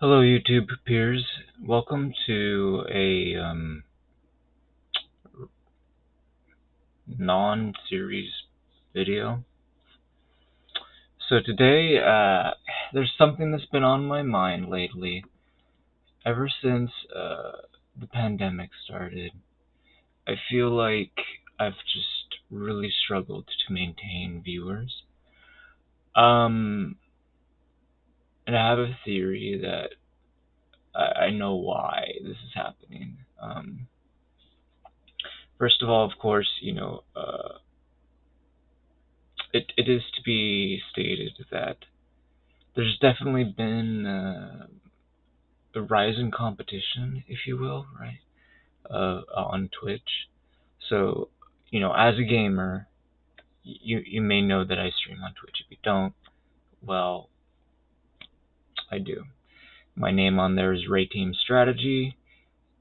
Hello, YouTube peers. Welcome to a non-series video. So today, there's something that's been on my mind lately. Ever since the pandemic started, I feel like I've just really struggled to maintain viewers. And I have a theory that I know why this is happening. First of all, of course, it is to be stated that there's definitely been a rise in competition, if you will, right, on Twitch. So, as a gamer, you may know that I stream on Twitch. If you don't, well, I do. My name on there is Ray Team Strategy,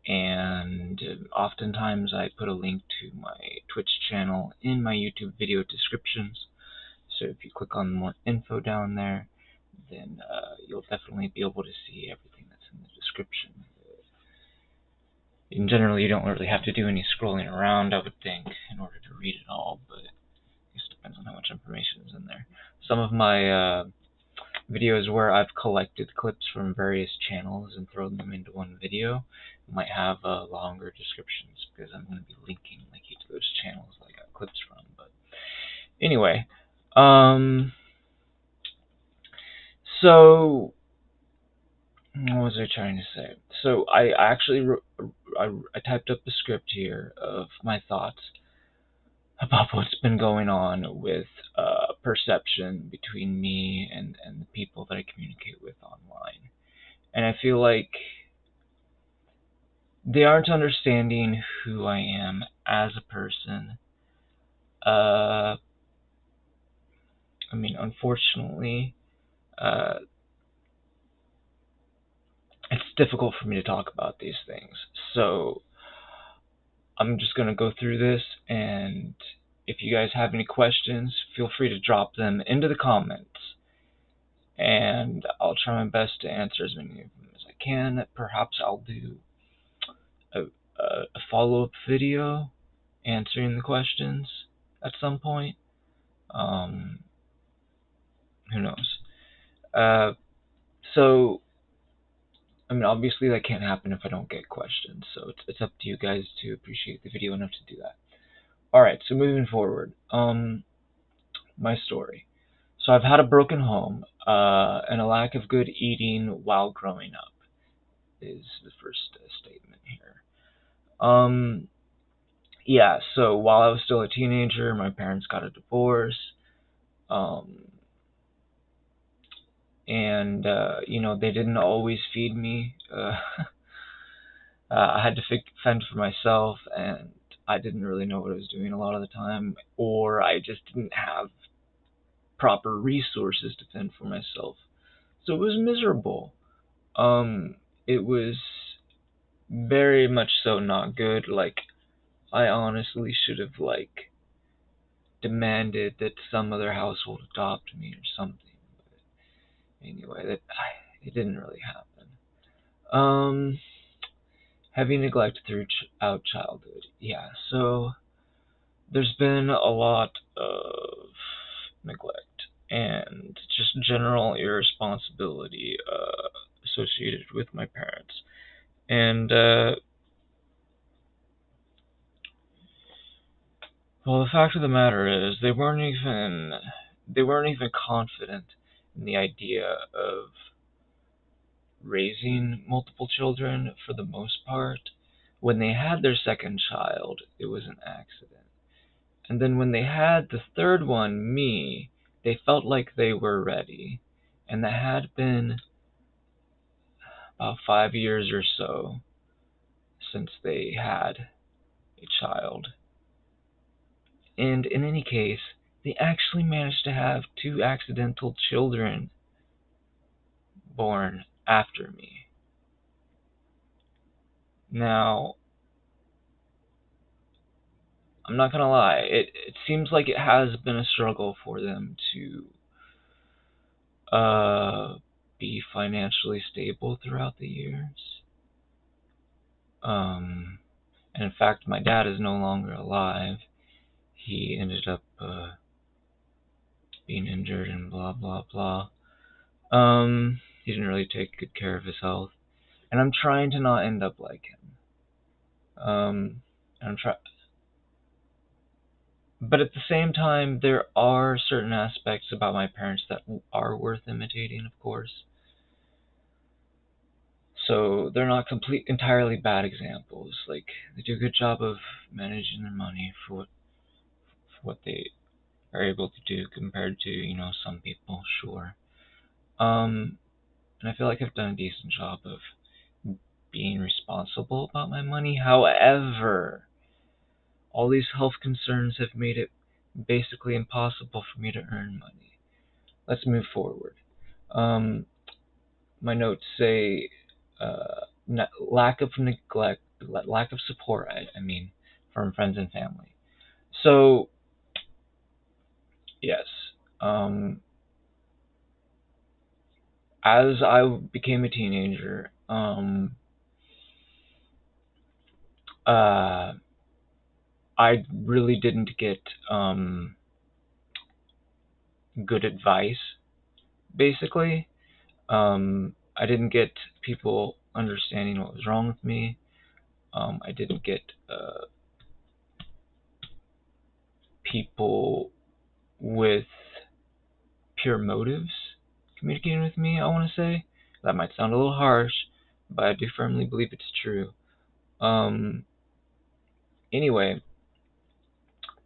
and oftentimes I put a link to my Twitch channel in my YouTube video descriptions. So if you click on more info down there, then you'll definitely be able to see everything that's in the description. In general, you don't really have to do any scrolling around, I would think, in order to read it all, but it just depends on how much information is in there. Some of my videos where I've collected clips from various channels and thrown them into one video might have longer descriptions, because I'm going to be linking each of those channels that I got clips from. But anyway, so what was I trying to say? So I actually I typed up a script here of my thoughts about what's been going on with perception between me and the people that I communicate with online. And I feel like they aren't understanding who I am as a person. Unfortunately, it's difficult for me to talk about these things. So I'm just going to go through this, and if you guys have any questions, feel free to drop them into the comments, and I'll try my best to answer as many of them as I can. Perhaps I'll do a follow-up video answering the questions at some point. Who knows? So, obviously that can't happen if I don't get questions, so it's up to you guys to appreciate the video enough to do that. Alright, so moving forward, my story. So I've had a broken home, and a lack of good eating while growing up is the first statement here. Yeah, so while I was still a teenager, my parents got a divorce, and they didn't always feed me. I had to fend for myself, and I didn't really know what I was doing a lot of the time, or I just didn't have proper resources to fend for myself. So it was miserable. It was very much so not good. I honestly should have demanded that some other household adopt me or something. But anyway, it didn't really happen. Heavy neglect throughout childhood. Yeah, so there's been a lot of neglect and just general irresponsibility associated with my parents. And well, the fact of the matter is, they weren't even confident in the idea of raising multiple children for the most part. When they had their second child, it was an accident. And then when they had the third one, me, they felt like they were ready. And that had been about 5 years or so since they had a child. And in any case, they actually managed to have 2 accidental children born after me. Now, I'm not gonna lie, it seems like it has been a struggle for them to be financially stable throughout the years. And in fact, my dad is no longer alive. He ended up being injured and blah blah blah. He didn't really take good care of his health, and I'm trying to not end up like him. I'm trying, but at the same time, there are certain aspects about my parents that are worth imitating, of course. So they're not entirely bad examples. Like, they do a good job of managing their money for what they are able to do compared to, some people, sure. And I feel like I've done a decent job of being responsible about my money. However, all these health concerns have made it basically impossible for me to earn money. Let's move forward. My notes say lack of neglect, lack of support, I mean, from friends and family. So, yes, as I became a teenager, I really didn't get good advice, basically. I didn't get people understanding what was wrong with me. I didn't get people with pure motives communicating with me, I want to say. That might sound a little harsh, but I do firmly believe it's true. Anyway,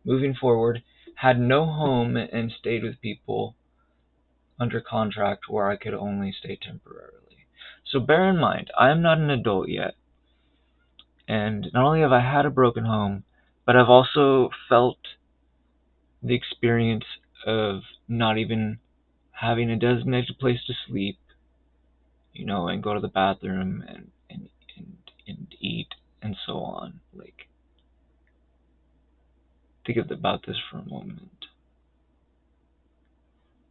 moving forward, had no home and stayed with people under contract where I could only stay temporarily. So bear in mind, I am not an adult yet. And not only have I had a broken home, but I've also felt the experience of not even having a designated place to sleep, and go to the bathroom and eat and so on. Like, think about this for a moment.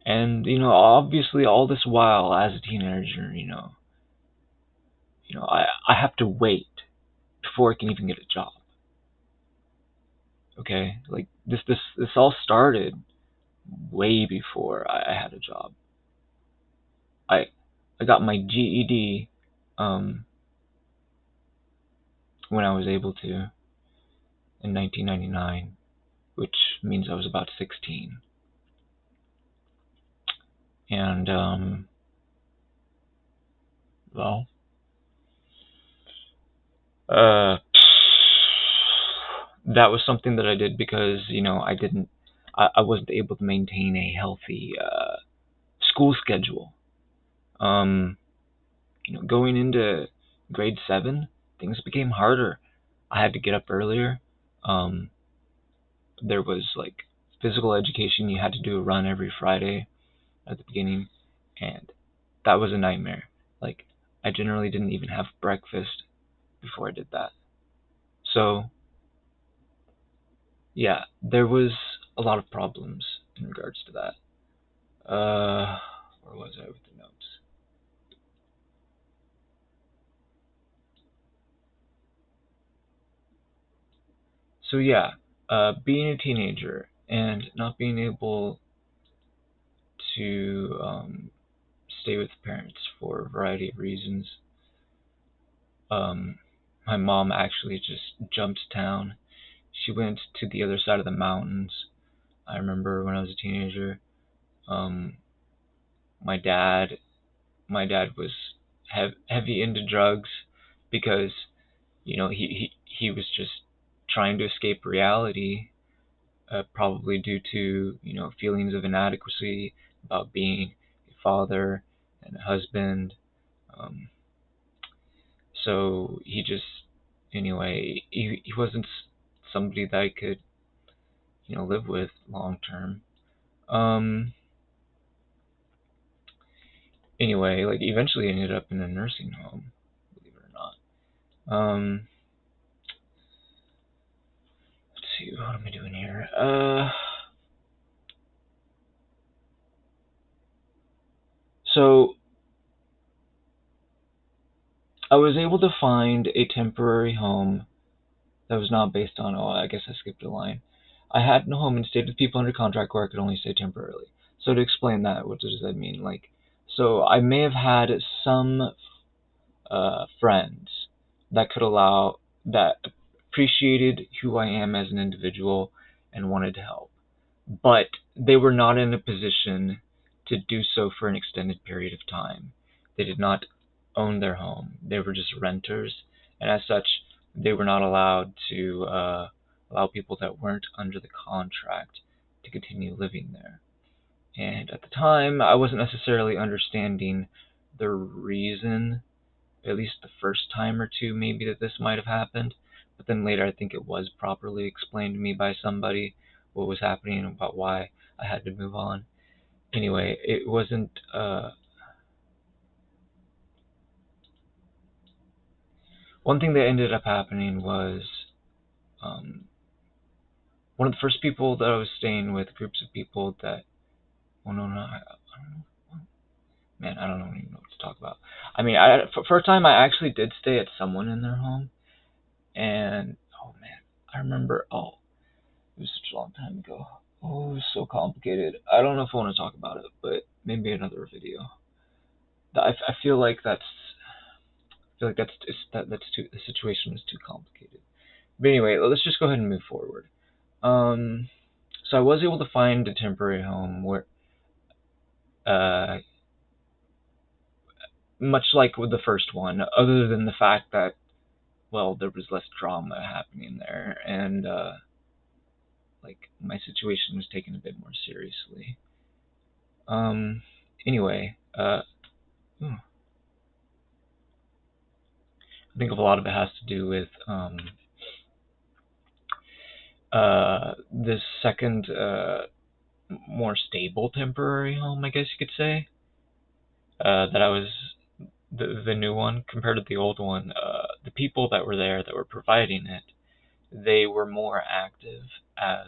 And obviously, all this while as a teenager, I have to wait before I can even get a job. Okay, like this all started way before I had a job. I got my GED when I was able to in 1999, which means I was about 16. And well, uh, that was something that I did because I wasn't able to maintain a healthy school schedule. Going into grade 7, things became harder. I had to get up earlier. There was like physical education. You had to do a run every Friday at the beginning, and that was a nightmare. Like, I generally didn't even have breakfast before I did that. So, yeah, there was a lot of problems in regards to that. Where was I with the notes? So yeah, being a teenager and not being able to stay with parents for a variety of reasons. My mom actually just jumped town. She went to the other side of the mountains. I remember when I was a teenager. Um, my dad, my dad was heavy into drugs because he was just trying to escape reality, probably due to feelings of inadequacy about being a father and a husband. Um, so he wasn't somebody that I could live with long term. Um, anyway, like, eventually I ended up in a nursing home, believe it or not. Let's see, what am I doing here? So I was able to find a temporary home that was not based on, oh, I guess I skipped a line. I had no home and stayed with people under contract where I could only stay temporarily. So to explain that, what does that mean? Like, so I may have had some friends that could allow, that appreciated who I am as an individual and wanted to help, but they were not in a position to do so for an extended period of time. They did not own their home. They were just renters, and as such, they were not allowed to allow people that weren't under the contract to continue living there. And at the time, I wasn't necessarily understanding the reason, at least the first time or two, maybe, that this might have happened. But then later, I think it was properly explained to me by somebody what was happening and about why I had to move on. Anyway, it wasn't. One thing that ended up happening was um, one of the first people that I was staying with, groups of people that. Oh, no, no, I don't know. Man, I don't even know what to talk about. I mean, for a time, I actually did stay at someone in their home, and oh man, I remember. Oh, it was such a long time ago. Oh, it was so complicated. I don't know if I want to talk about it, but maybe another video. I feel like that's too, the situation is too complicated. But anyway, let's just go ahead and move forward. Um, so I was able to find a temporary home where, uh, much like with the first one, other than the fact that, well, there was less drama happening there, and like my situation was taken a bit more seriously. Um, anyway, I think a lot of it has to do with this second, more stable temporary home, I guess you could say. That I was the new one compared to the old one. The people that were there that were providing it, they were more active as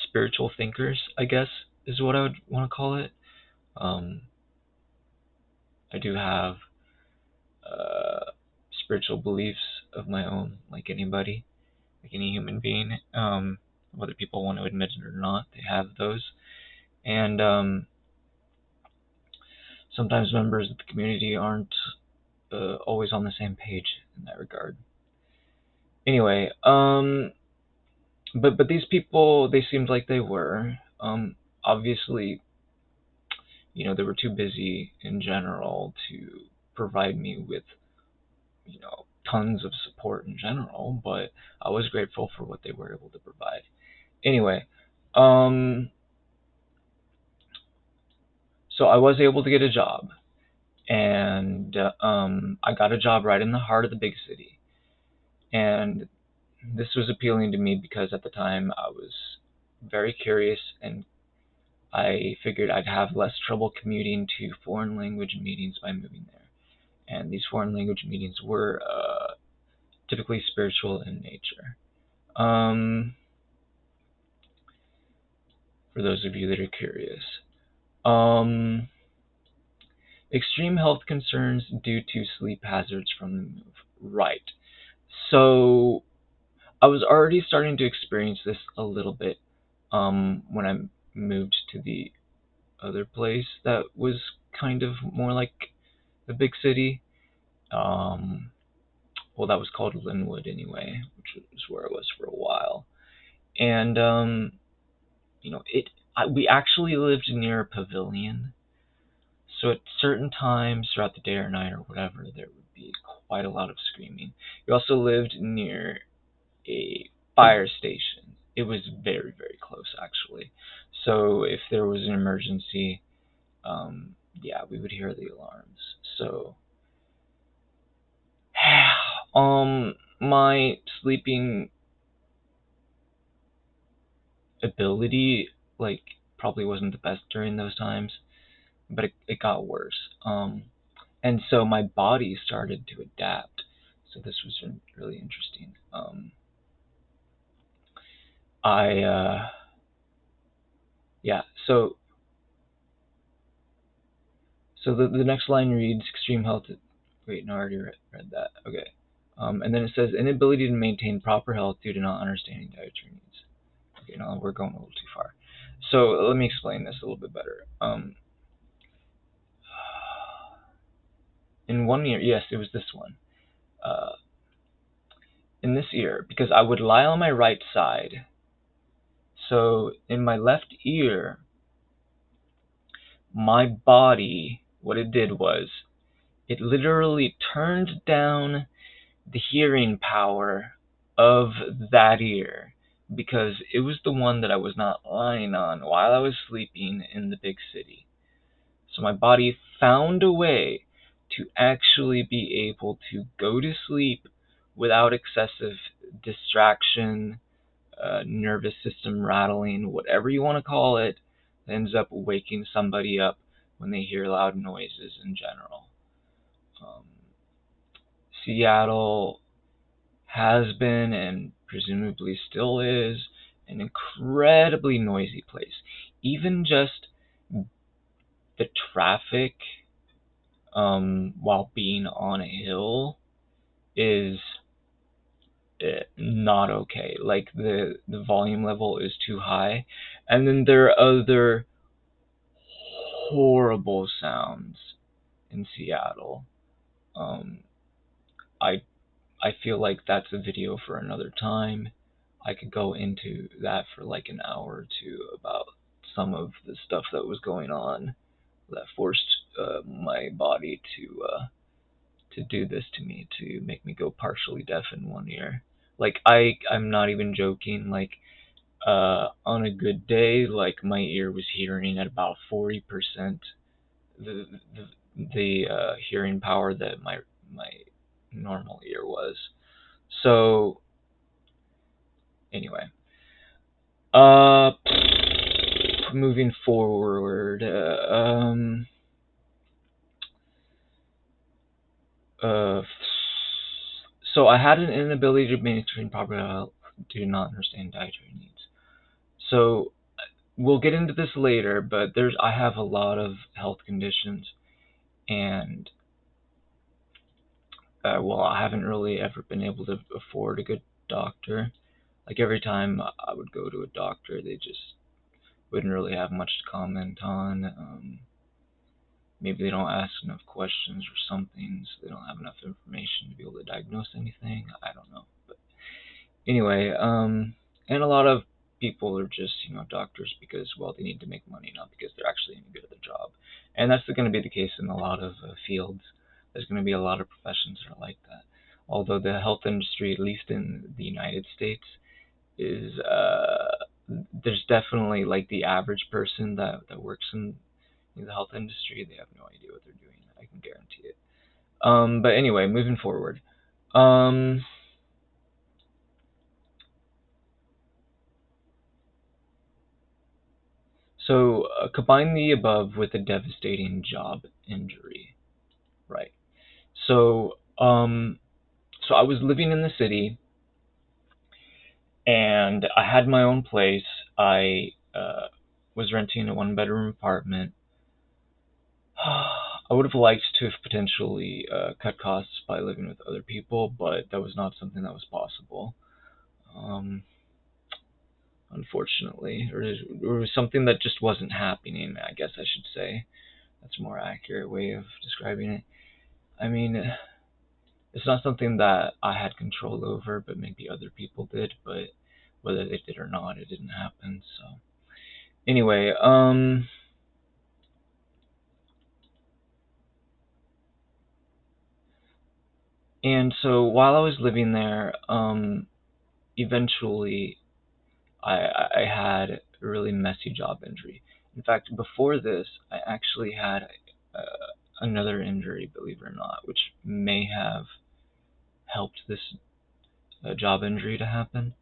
spiritual thinkers, I guess is what I would want to call it. Um, I do have uh, spiritual beliefs of my own, like anybody, like any human being. Whether people want to admit it or not, they have those. And sometimes members of the community aren't always on the same page in that regard. Anyway, but these people, they seemed like they were. Obviously, they were too busy in general to provide me with, tons of support in general, but I was grateful for what they were able to provide. Anyway, um, so I was able to get a job, and I got a job right in the heart of the big city. And this was appealing to me because at the time I was very curious, and I figured I'd have less trouble commuting to foreign language meetings by moving there. And these foreign language meetings were typically spiritual in nature. Um, for those of you that are curious. Um, Extreme health concerns due to sleep hazards from the move. Right. So I was already starting to experience this a little bit when I moved to the other place that was kind of more like the big city. Um, well, that was called Linwood anyway, which was where I was for a while. And we actually lived near a pavilion. So at certain times throughout the day or night or whatever, there would be quite a lot of screaming. We also lived near a fire station. It was very, very close, actually. So if there was an emergency, yeah, we would hear the alarms. So, my sleeping ability, like, probably wasn't the best during those times, but it got worse. And so my body started to adapt. So this was really interesting. I yeah. So So the next line reads, extreme health. Wait, no, I already read that. Okay. And then it says, inability to maintain proper health due to not understanding dietary needs. Okay, no, we're going a little too far. So let me explain this a little bit better. In 1 year, yes, it was this one. In this ear, because I would lie on my right side. So in my left ear, my body, what it did was, it literally turned down the hearing power of that ear because it was the one that I was not lying on while I was sleeping in the big city. So my body found a way to actually be able to go to sleep without excessive distraction, nervous system rattling, whatever you want to call it, that ends up waking somebody up when they hear loud noises in general. Seattle has been and presumably still is an incredibly noisy place. Even just the traffic while being on a hill is not okay. Like the volume level is too high. And then there are other horrible sounds in Seattle. I I feel like that's a video for another time. I could go into that for like an hour or two about some of the stuff that was going on that forced my body to do this to me, to make me go partially deaf in 1 ear. Like I'm not even joking. Like on a good day, like my ear was hearing at about 40% the hearing power that my normal ear was. So anyway, uh, moving forward, uh, so I had an inability to maintain proper health due to not understand dietary needs. So we'll get into this later, but I have a lot of health conditions, and well, I haven't really ever been able to afford a good doctor. Like every time I would go to a doctor, they just wouldn't really have much to comment on. Maybe they don't ask enough questions or something, so they don't have enough information to be able to diagnose anything. I don't know. But anyway, and a lot of people are just, doctors because, well, they need to make money, not because they're actually any good at their job. And that's going to be the case in a lot of fields. There's going to be a lot of professions that are like that. Although the health industry, at least in the United States, is there's definitely like the average person that works in the health industry, they have no idea what they're doing. I can guarantee it. But anyway, moving forward. So combine the above with a devastating job injury, right? So so I was living in the city, and I had my own place. I was renting a one-bedroom apartment. I would have liked to have potentially cut costs by living with other people, but that was not something that was possible. Um, Unfortunately, or it was something that just wasn't happening, I guess I should say. That's a more accurate way of describing it. I mean, it's not something that I had control over, but maybe other people did, but whether they did or not, it didn't happen. So anyway, and so while I was living there, eventually I had a really messy job injury. In fact, before this, I actually had uh, another injury, believe it or not, which may have helped this job injury to happen.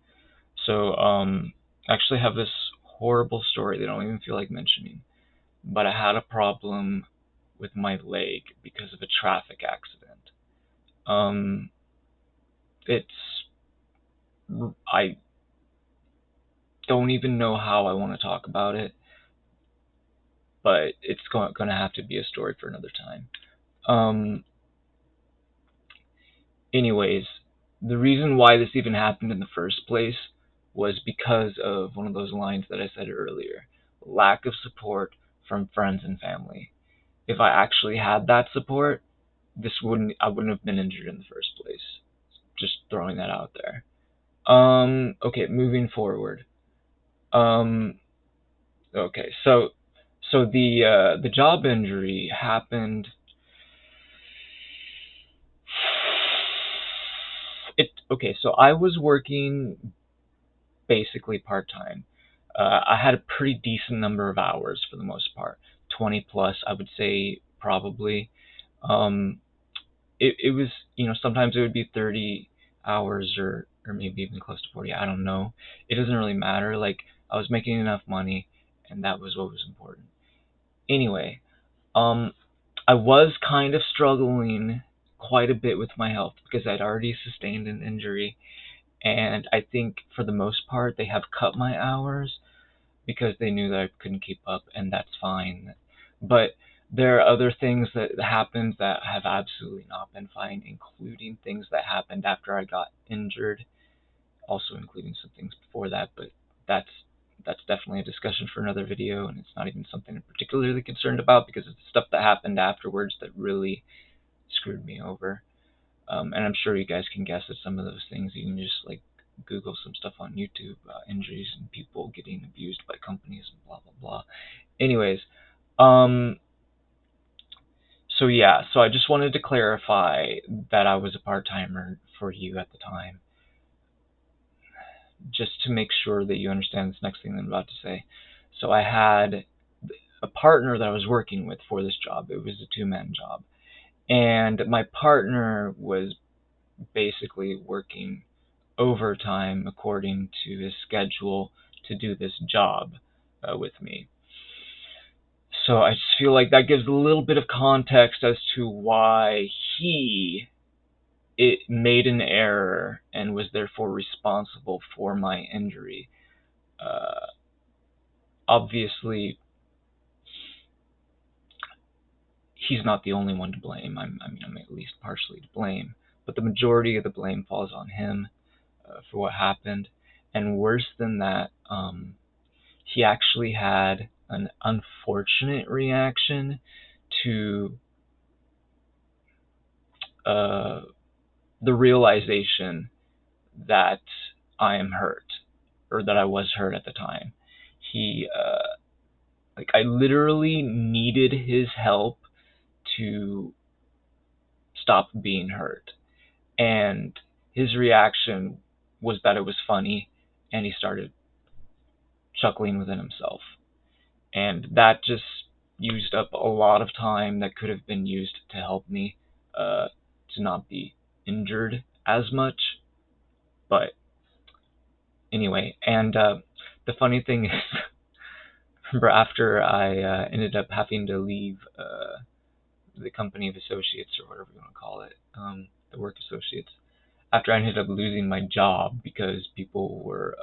So, I actually have this horrible story that I don't even feel like mentioning. But I had a problem with my leg because of a traffic accident. Um, it's I don't even know how I want to talk about it. but it's going to have to be a story for another time. Anyways, the reason why this even happened in the first place was because of one of those lines that I said earlier: lack of support from friends and family. If I actually had that support, I wouldn't have been injured in the first place. Just throwing that out there. Okay, moving forward. Okay, so the job injury happened. So I was working basically part time. I had a pretty decent number of hours for the most part, 20 plus, I would say probably. Um, it was, sometimes it would be 30 hours or maybe even close to 40. I don't know. It doesn't really matter. Like, I was making enough money, and that was what was important. Anyway, um, I was kind of struggling quite a bit with my health because I'd already sustained an injury, and I think for the most part they have cut my hours because they knew that I couldn't keep up, and that's fine. But there are other things that happened that have absolutely not been fine, including things that happened after I got injured, also including some things before that, but that's definitely a discussion for another video, and it's not even something I'm particularly concerned about because it's stuff that happened afterwards that really screwed me over. And I'm sure you guys can guess at some of those things. You can just like Google some stuff on YouTube, injuries and people getting abused by companies and blah blah blah. Anyways, um, so yeah, so I just wanted to clarify that I was a part timer for you at the time, just to make sure that you understand this next thing that I'm about to say. So I had a partner that I was working with for this job. It was a two-man job, and my partner was basically working overtime according to his schedule to do this job with me. So I just feel like that gives a little bit of context as to why it made an error and was therefore responsible for my injury. Obviously, he's not the only one to blame. I'm at least partially to blame, but the majority of the blame falls on him for what happened. And worse than that, he actually had an unfortunate reaction to the realization that I am hurt, or that I was hurt at the time. He, I literally needed his help to stop being hurt. And his reaction was that it was funny, and he started chuckling within himself. And that just used up a lot of time that could have been used to help me to not be injured as much. But anyway, and the funny thing is, remember after I ended up having to leave the company of associates, or whatever you want to call it, the work associates, after I ended up losing my job because people were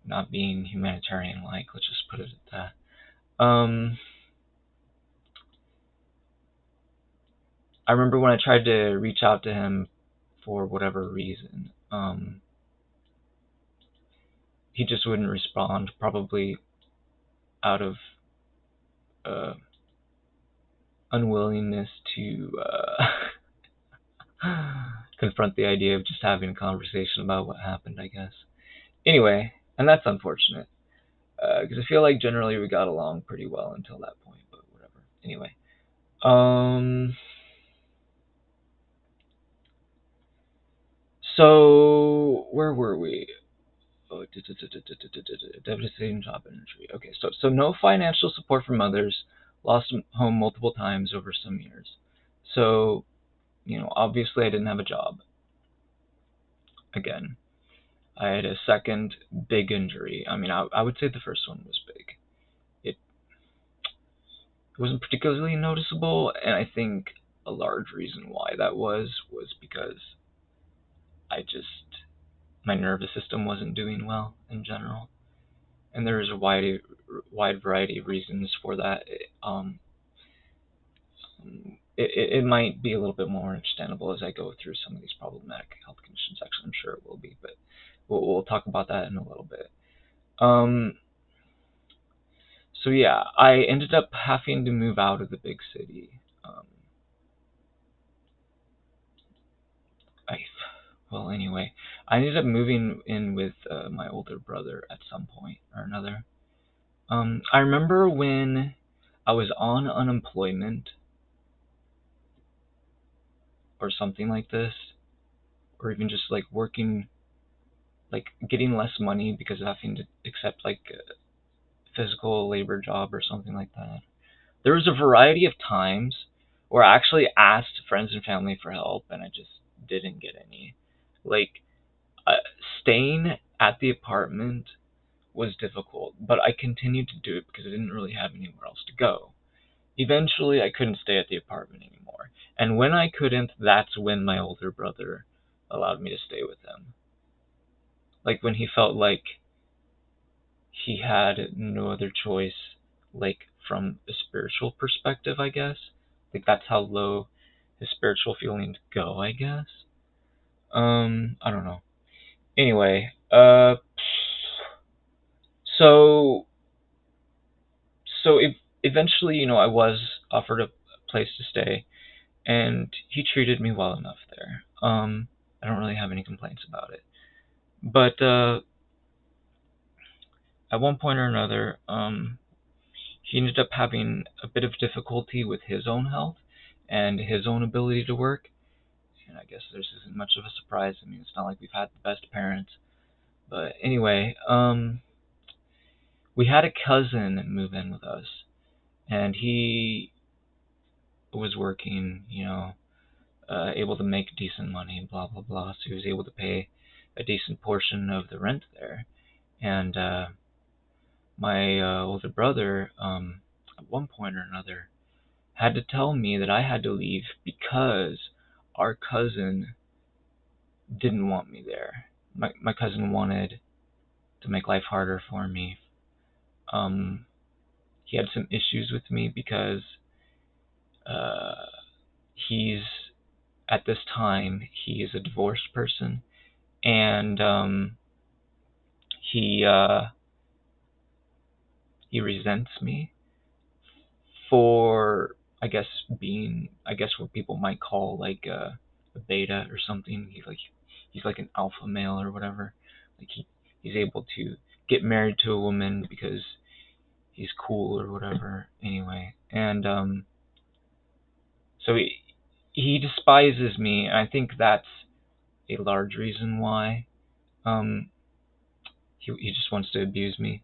not being humanitarian like, let's just put it at that. I remember when I tried to reach out to him for whatever reason, he just wouldn't respond, probably out of unwillingness to confront the idea of just having a conversation about what happened, I guess. Anyway, and that's unfortunate, because I feel like generally we got along pretty well until that point, but whatever. Anyway, so where were we? Oh, devastating job injury. Okay, so no financial support from others. Lost home multiple times over some years. So, obviously I didn't have a job. Again, I had a second big injury. I mean, I would say the first one was big. It wasn't particularly noticeable, and I think a large reason why that was because my nervous system wasn't doing well in general. and there's a wide variety of reasons for that. It might be a little bit more understandable as I go through some of these problematic health conditions. Actually, I'm sure it will be, but we'll talk about that in a little bit. So yeah, I ended up having to move out of the big city. I Well, anyway, I ended up moving in with my older brother at some point or another. I remember when I was on unemployment or something like this, or even just like working, like getting less money because of having to accept like a physical labor job or something like that. There was a variety of times where I actually asked friends and family for help and I just didn't get any. Like, uh, staying at the apartment was difficult, but I continued to do it because I didn't really have anywhere else to go. Eventually, I couldn't stay at the apartment anymore. And when I couldn't, that's when my older brother allowed me to stay with him. Like, when he felt like he had no other choice, like, from a spiritual perspective, I guess. Like, that's how low his spiritual feelings go, I guess. I don't know. Anyway, so eventually, I was offered a place to stay, and he treated me well enough there. I don't really have any complaints about it. But at one point or another, he ended up having a bit of difficulty with his own health and his own ability to work. And I guess this isn't much of a surprise. I mean, it's not like we've had the best parents. But anyway, we had a cousin move in with us, and he was working, able to make decent money, blah, blah, blah. So he was able to pay a decent portion of the rent there. And my older brother, at one point or another, had to tell me that I had to leave because our cousin didn't want me there. My cousin wanted to make life harder for me. He had some issues with me because uh, he's at this time he is a divorced person, and he he resents me for, I guess what people might call like a beta or something. He's like an alpha male or whatever. Like he's able to get married to a woman because he's cool or whatever. Anyway, and so he despises me, and I think that's a large reason why. Um, he just wants to abuse me.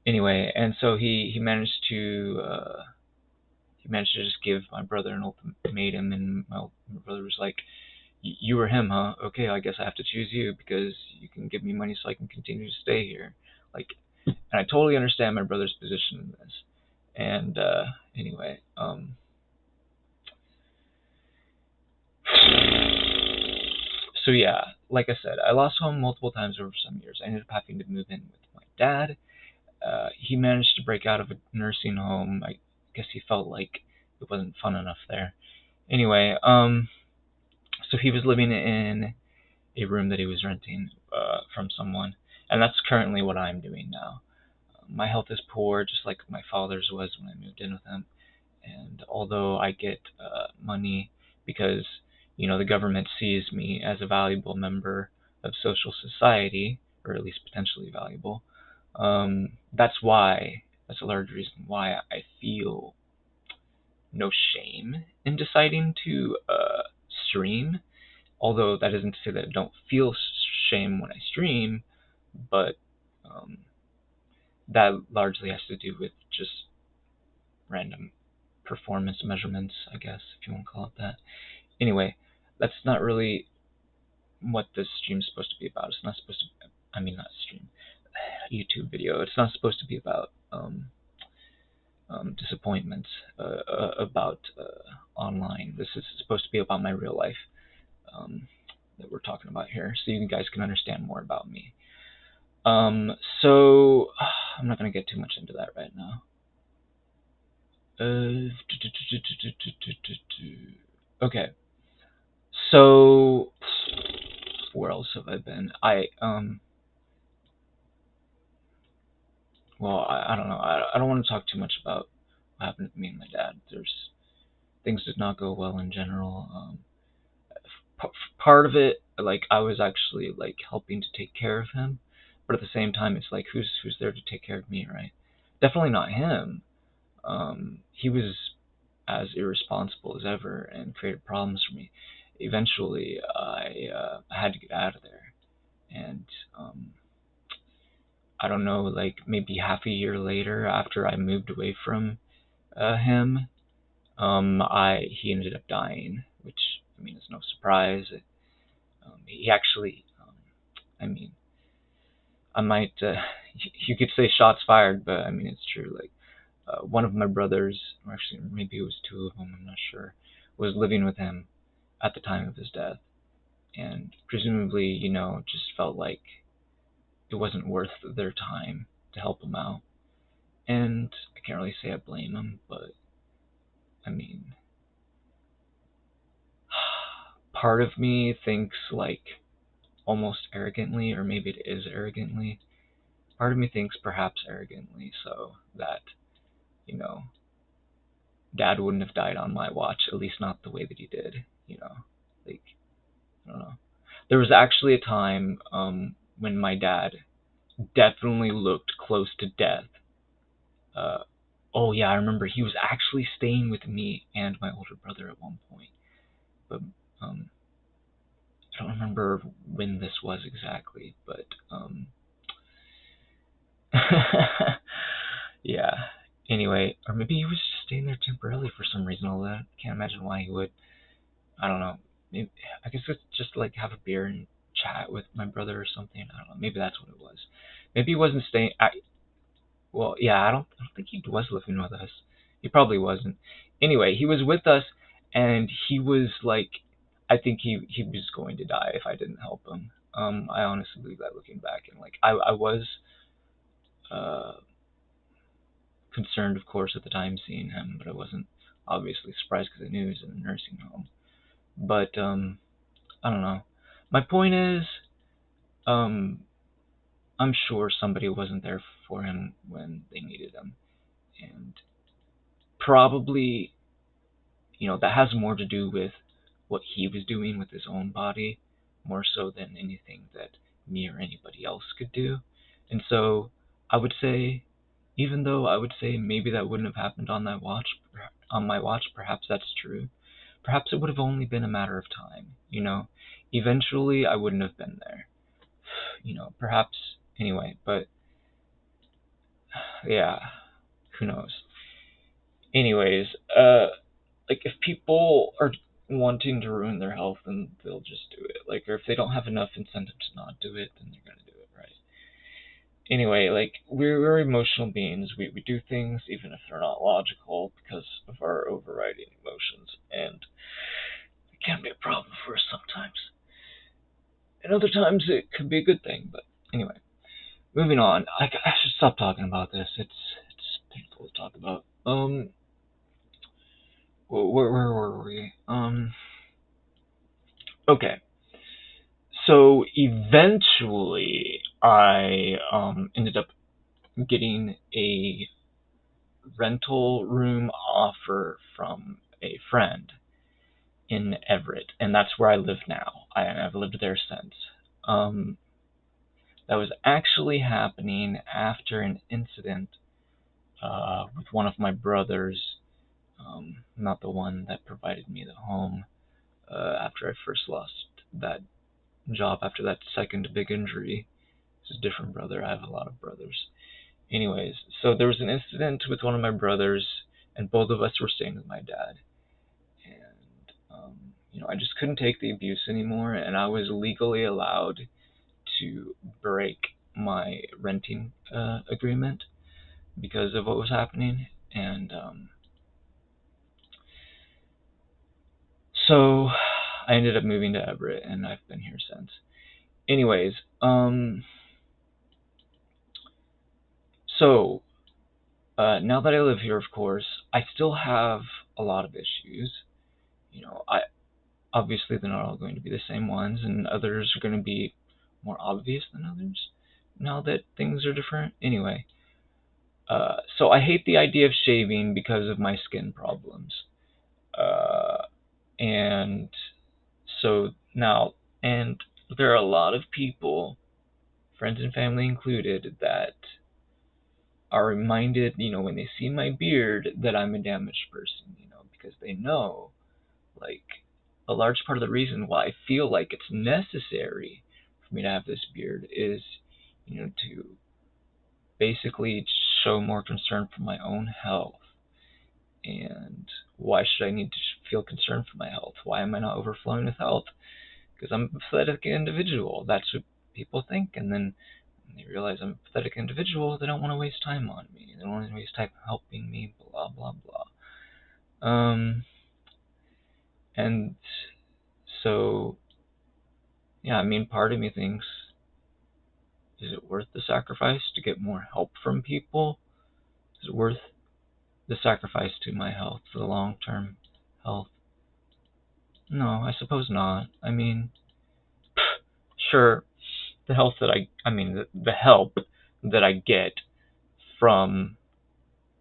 Anyway, and so he managed to just give my brother an ultimatum, and my brother was like, "You were him, huh? Okay, I guess I have to choose you because you can give me money so I can continue to stay here." Like, and I totally understand my brother's position in this. And anyway, so yeah, like I said, I lost home multiple times over some years. I ended up having to move in with my dad. He managed to break out of a nursing home. I guess he felt like it wasn't fun enough there. Anyway, so he was living in a room that he was renting from someone, and that's currently what I'm doing now. My health is poor, just like my father's was when I moved in with him. And although I get money because the government sees me as a valuable member of social society, or at least potentially valuable, that's a large reason why I feel no shame in deciding to stream. Although that isn't to say that I don't feel shame when I stream, but um, that largely has to do with just random performance measurements, I guess, if you want to call it that. Anyway, that's not really what this stream is supposed to be about. It's not supposed to, I mean, not stream, YouTube video. It's not supposed to be about disappointments about online. This is supposed to be about my real life um, that we're talking about here, so you guys can understand more about me. So I'm not gonna get too much into that right now. Okay. So where else have I been? Well, I don't know. I don't want to talk too much about what happened to me and my dad. There's things did not go well in general. Part of it, like I was actually like helping to take care of him, but at the same time, it's like who's there to take care of me, right? Definitely not him. He was as irresponsible as ever and created problems for me. Eventually, I had to get out of there, and I don't know, like maybe half a year later, after I moved away from him, I he ended up dying, which I mean is no surprise. He actually, I mean, I might, you could say shots fired, but I mean it's true. Like one of my brothers, or actually maybe it was two of them, I'm not sure, was living with him at the time of his death, and presumably, just felt like it wasn't worth their time to help him out. And I can't really say I blame him, but I mean, part of me thinks like almost arrogantly, or maybe it is arrogantly. Part of me thinks perhaps arrogantly, so that, you know, Dad wouldn't have died on my watch, at least not the way that he did, like, I don't know. There was actually a time when my dad definitely looked close to death. Uh, oh yeah, I remember he was actually staying with me and my older brother at one point, but um, I don't remember when this was exactly, but yeah. Anyway, or maybe he was just staying there temporarily for some reason. Although I can't imagine why he would. I don't know. Maybe, I guess it's just like have a beer and chat with my brother or something. I don't know. Maybe that's what it was. Maybe he wasn't staying. Well, yeah, I don't think he was living with us. He probably wasn't. Anyway, he was with us, and he was like, I think he was going to die if I didn't help him. I honestly believe that looking back, and like I was uh concerned, of course, at the time seeing him, but I wasn't obviously surprised because I knew he was in a nursing home. But I don't know. My point is, um, I'm sure somebody wasn't there for him when they needed him, and probably, that has more to do with what he was doing with his own body, more so than anything that me or anybody else could do. And so I would say, even though I would say maybe that wouldn't have happened on my watch, perhaps that's true. Perhaps it would have only been a matter of time. Eventually I wouldn't have been there. Perhaps anyway, but yeah, who knows. Anyways, like if people are wanting to ruin their health, then they'll just do it. Like, or if they don't have enough incentive to not do it, then they're gonna do it, right? Anyway, like we're emotional beings. We do things even if they're not logical because of our overriding emotions, and it can be a problem for us sometimes. And other times it could be a good thing. But anyway, moving on. I should stop talking about this. It's painful to talk about. Where were we? Okay. So eventually, I ended up getting a rental room offer from a friend in Everett, and that's where I live now. I've lived there since. Um, that was actually happening after an incident with one of my brothers, not the one that provided me the home after I first lost that job after that second big injury. It's a different brother. I have a lot of brothers. Anyways, so there was an incident with one of my brothers, and both of us were staying with my dad. And, I just couldn't take the abuse anymore, and I was legally allowed to break my renting agreement because of what was happening. And so I ended up moving to Everett, and I've been here since. Anyways, So, now that I live here, of course, I still have a lot of issues. Obviously they're not all going to be the same ones, and others are going to be more obvious than others now that things are different. Anyway, so I hate the idea of shaving because of my skin problems. And so now, and there are a lot of people, friends and family included, that are reminded, when they see my beard, that I'm a damaged person, because they know, like, a large part of the reason why I feel like it's necessary for me to have this beard is, to basically show more concern for my own health. And why should I need to feel concerned for my health? Why am I not overflowing with health? Because I'm a pathetic individual. That's what people think. And then when they realize I'm a pathetic individual, they don't want to waste time on me. They don't want to waste time helping me, blah, blah, blah. And so, yeah, part of me thinks, is it worth the sacrifice to get more help from people? Is it worth the sacrifice to my health, the long-term health? No, I suppose not. Sure, the health that the help that I get from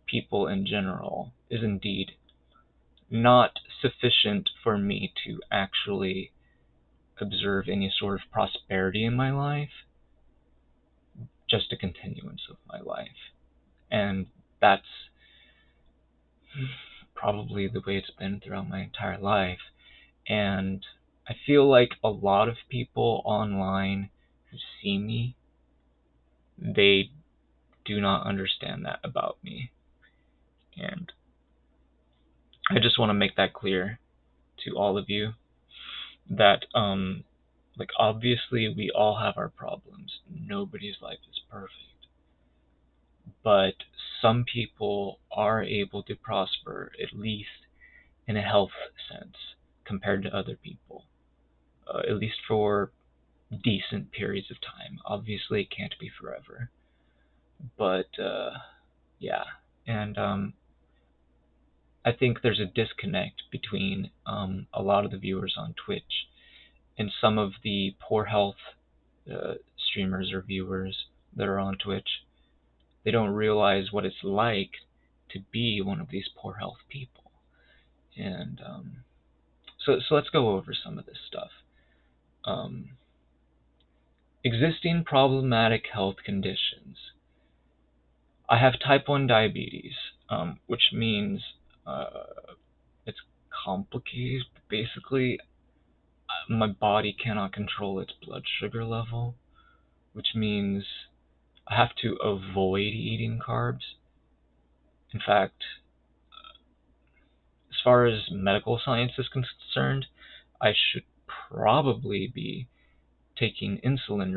people in general is indeed not sufficient for me to actually observe any sort of prosperity in my life, just a continuance of my life. And that's probably the way it's been throughout my entire life. And I feel like a lot of people online who see me, they do not understand that about me. And I just want to make that clear to all of you that, obviously we all have our problems. Nobody's life is perfect. But some people are able to prosper, at least in a health sense, compared to other people. At least for decent periods of time. Obviously, it can't be forever. But, yeah. And I think there's a disconnect between a lot of the viewers on Twitch and some of the poor health streamers or viewers that are on Twitch. They don't realize what it's like to be one of these poor health people. And so let's go over some of this stuff. Existing problematic health conditions. I have type 1 diabetes, which means it's complicated. Basically, my body cannot control its blood sugar level, which means I have to avoid eating carbs. In fact, as far as medical science is concerned, I should probably be taking insulin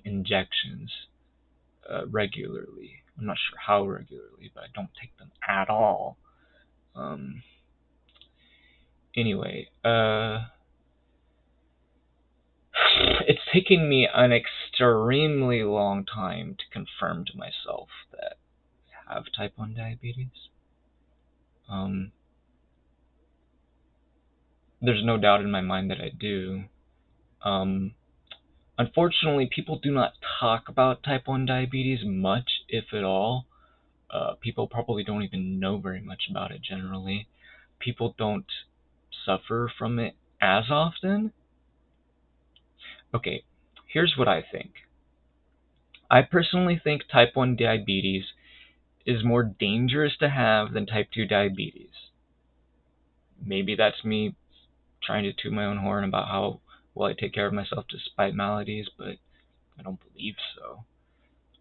injections regularly. I'm not sure how regularly, but I don't take them at all. Anyway, it's taken me an extremely long time to confirm to myself that I have type 1 diabetes. There's no doubt in my mind that I do. Unfortunately, people do not talk about type 1 diabetes much, if at all. People probably don't even know very much about it generally. People don't suffer from it as often. Okay, here's what I think. I personally think type 1 diabetes is more dangerous to have than type 2 diabetes. Maybe that's me trying to toot my own horn about how well I take care of myself despite maladies, but I don't believe so.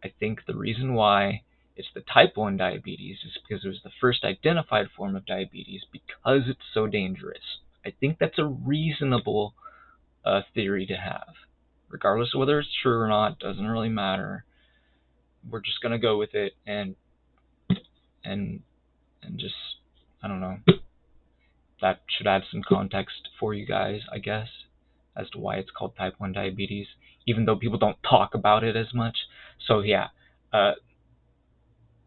I think the reason why it's the type 1 diabetes is because it was the first identified form of diabetes because it's so dangerous. I think that's a reasonable theory to have. Regardless of whether it's true or not, doesn't really matter. We're just going to go with it and just, I don't know. That should add some context for you guys, I guess, as to why it's called type 1 diabetes, even though people don't talk about it as much. So yeah,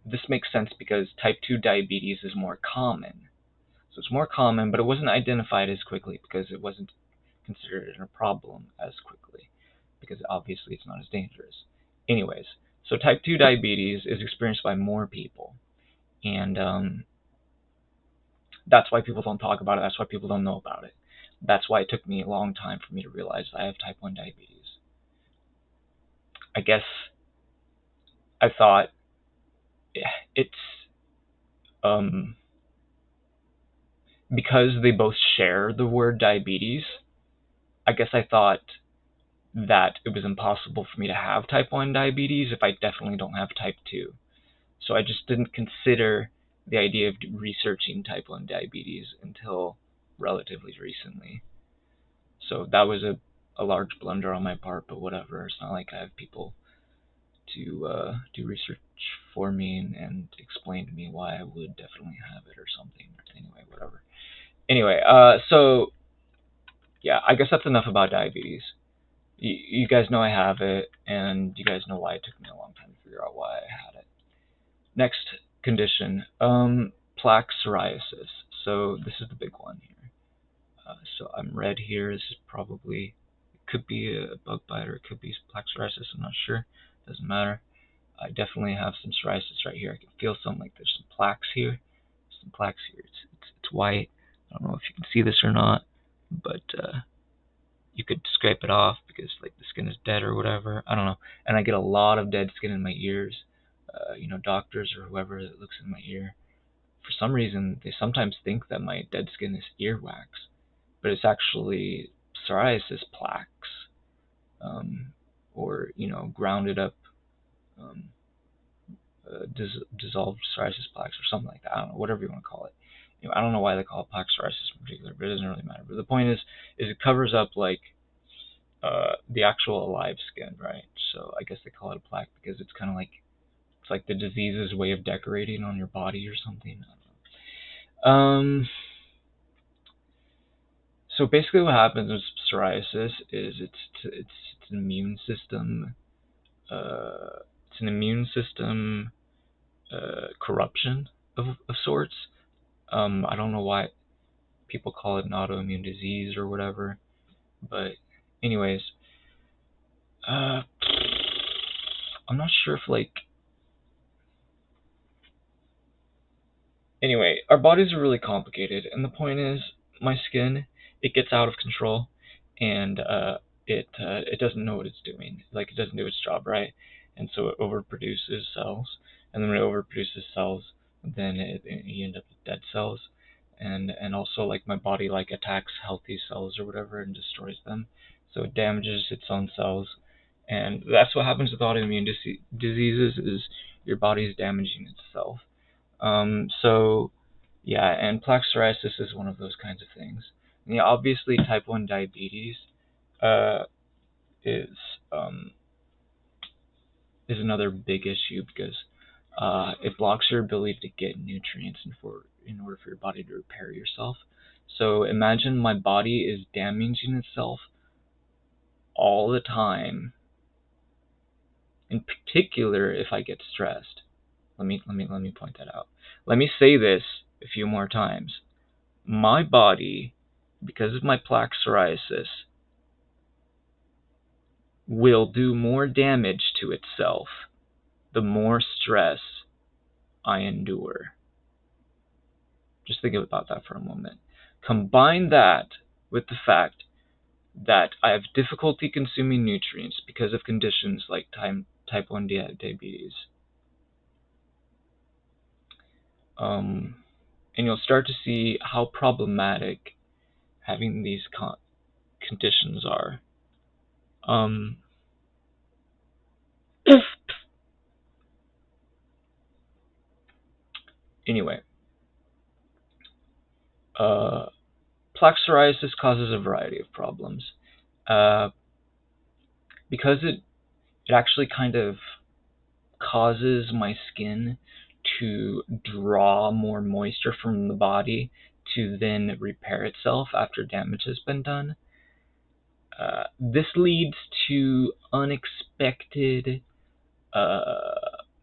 this makes sense because type 2 diabetes is more common. So it's more common, but it wasn't identified as quickly because it wasn't considered a problem as quickly, because obviously it's not as dangerous. Anyways, so type 2 diabetes is experienced by more people, and that's why people don't talk about it. That's why people don't know about it. That's why it took me a long time for me to realize I have type 1 diabetes. I guess I thought it's because they both share the word diabetes. I guess I thought that it was impossible for me to have type 1 diabetes if I definitely don't have type 2. So I just didn't consider the idea of researching type 1 diabetes until relatively recently. So that was a large blunder on my part, but whatever. It's not like I have people to do research for me and explain to me why I would definitely have it or something. Anyway, whatever. Anyway, so yeah, I guess that's enough about diabetes. You guys know I have it, and you guys know why it took me a long time to figure out why I had it. Next condition, plaque psoriasis. So this is the big one here. So I'm red here. This is probably, it could be a bug bite or it could be plaque psoriasis. I'm not sure. Doesn't matter. I definitely have some psoriasis right here. I can feel some, like there's some plaques here. Some plaques here. It's white. I don't know if you can see this or not, but you could scrape it off because like the skin is dead or whatever. I don't know. And I get a lot of dead skin in my ears. Doctors or whoever that looks in my ear, for some reason, they sometimes think that my dead skin is earwax, but it's actually psoriasis plaques, or grounded up, um, dissolved psoriasis plaques or something like that. I don't know, whatever you want to call it. I don't know why they call it plaque psoriasis in particular, but it doesn't really matter. But the point is it covers up like the actual alive skin, right? So I guess they call it a plaque because it's kind of like it's like the disease's way of decorating on your body or something. I don't know. So basically, what happens with psoriasis is it's an immune system. It's an immune system corruption of sorts. I don't know why people call it an autoimmune disease or whatever, but anyways, I'm not sure if like. Anyway, our bodies are really complicated, and the point is, my skin, it gets out of control, and it doesn't know what it's doing. Like it doesn't do its job right, and so it overproduces cells, and then when it overproduces cells, then you end up with dead cells, and also like my body like attacks healthy cells or whatever and destroys them, so it damages its own cells, and that's what happens with autoimmune diseases is your body is damaging itself. So yeah, and plaque psoriasis is one of those kinds of things. And yeah, obviously type 1 diabetes uh, is um, is another big issue because it blocks your ability to get nutrients in order for your body to repair yourself. So imagine my body is damaging itself all the time. In particular, if I get stressed. Let me point that out. Let me say this a few more times. My body, because of my plaque psoriasis, will do more damage to itself the more stress I endure. Just think about that for a moment. Combine that with the fact that I have difficulty consuming nutrients because of conditions like type 1 diabetes. And you'll start to see how problematic having these conditions are. Anyway, plaque psoriasis causes a variety of problems. Because it actually kind of causes my skin to draw more moisture from the body to then repair itself after damage has been done. This leads to unexpected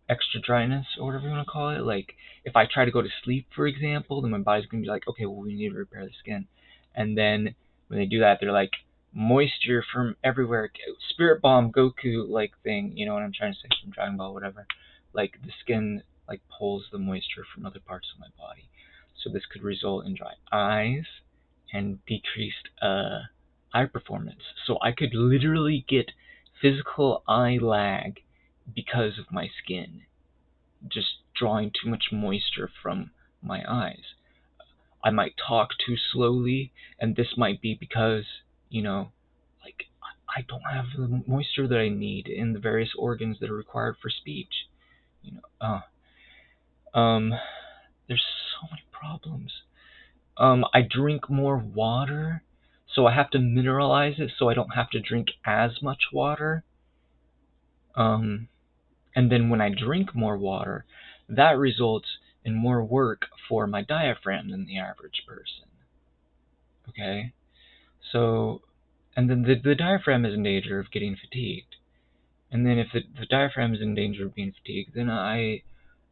extra dryness or whatever you want to call it. Like if I try to go to sleep, for example, then my body's gonna be like, okay, well we need to repair the skin, and then when they do that, they're like moisture from everywhere, Spirit Bomb Goku like thing. You know what I'm trying to say from Dragon Ball, whatever. Like the skin like pulls the moisture from other parts of my body, so this could result in dry eyes and decreased eye performance. So I could literally get physical eye lag because of my skin just drawing too much moisture from my eyes. I might talk too slowly, and this might be because, you know, like I don't have the moisture that I need in the various organs that are required for speech. You know, there's so many problems. I drink more water, so I have to mineralize it, so I don't have to drink as much water. And then when I drink more water, that results in more work for my diaphragm than the average person. Okay? So, and then the diaphragm is in danger of getting fatigued. And then if the diaphragm is in danger of being fatigued, then I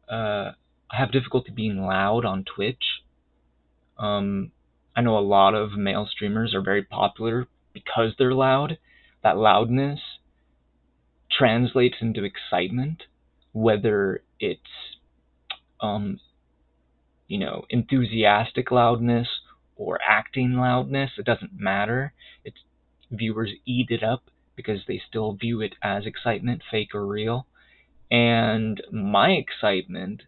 have difficulty being loud on Twitch. I know a lot of male streamers are very popular because they're loud. That loudness translates into excitement, whether it's enthusiastic loudness or acting loudness. It doesn't matter. It's viewers eat it up because they still view it as excitement, fake or real. And my excitement,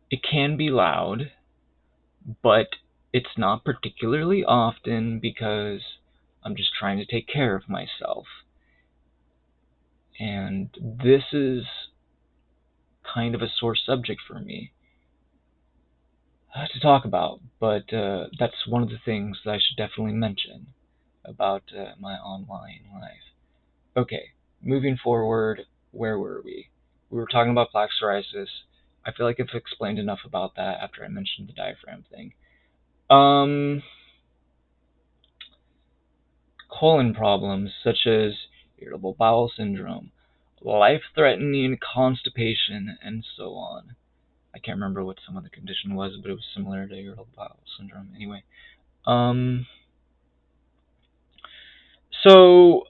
it can be loud, but it's not particularly often because I'm just trying to take care of myself. And this is kind of a sore subject for me to talk about, but that's one of the things that I should definitely mention about my online life. Okay, moving forward, where were we? We were talking about plaque psoriasis. I feel like I've explained enough about that after I mentioned the diaphragm thing. Colon problems such as irritable bowel syndrome, life-threatening constipation, and so on. I can't remember what some of the condition was, but it was similar to irritable bowel syndrome. Anyway, so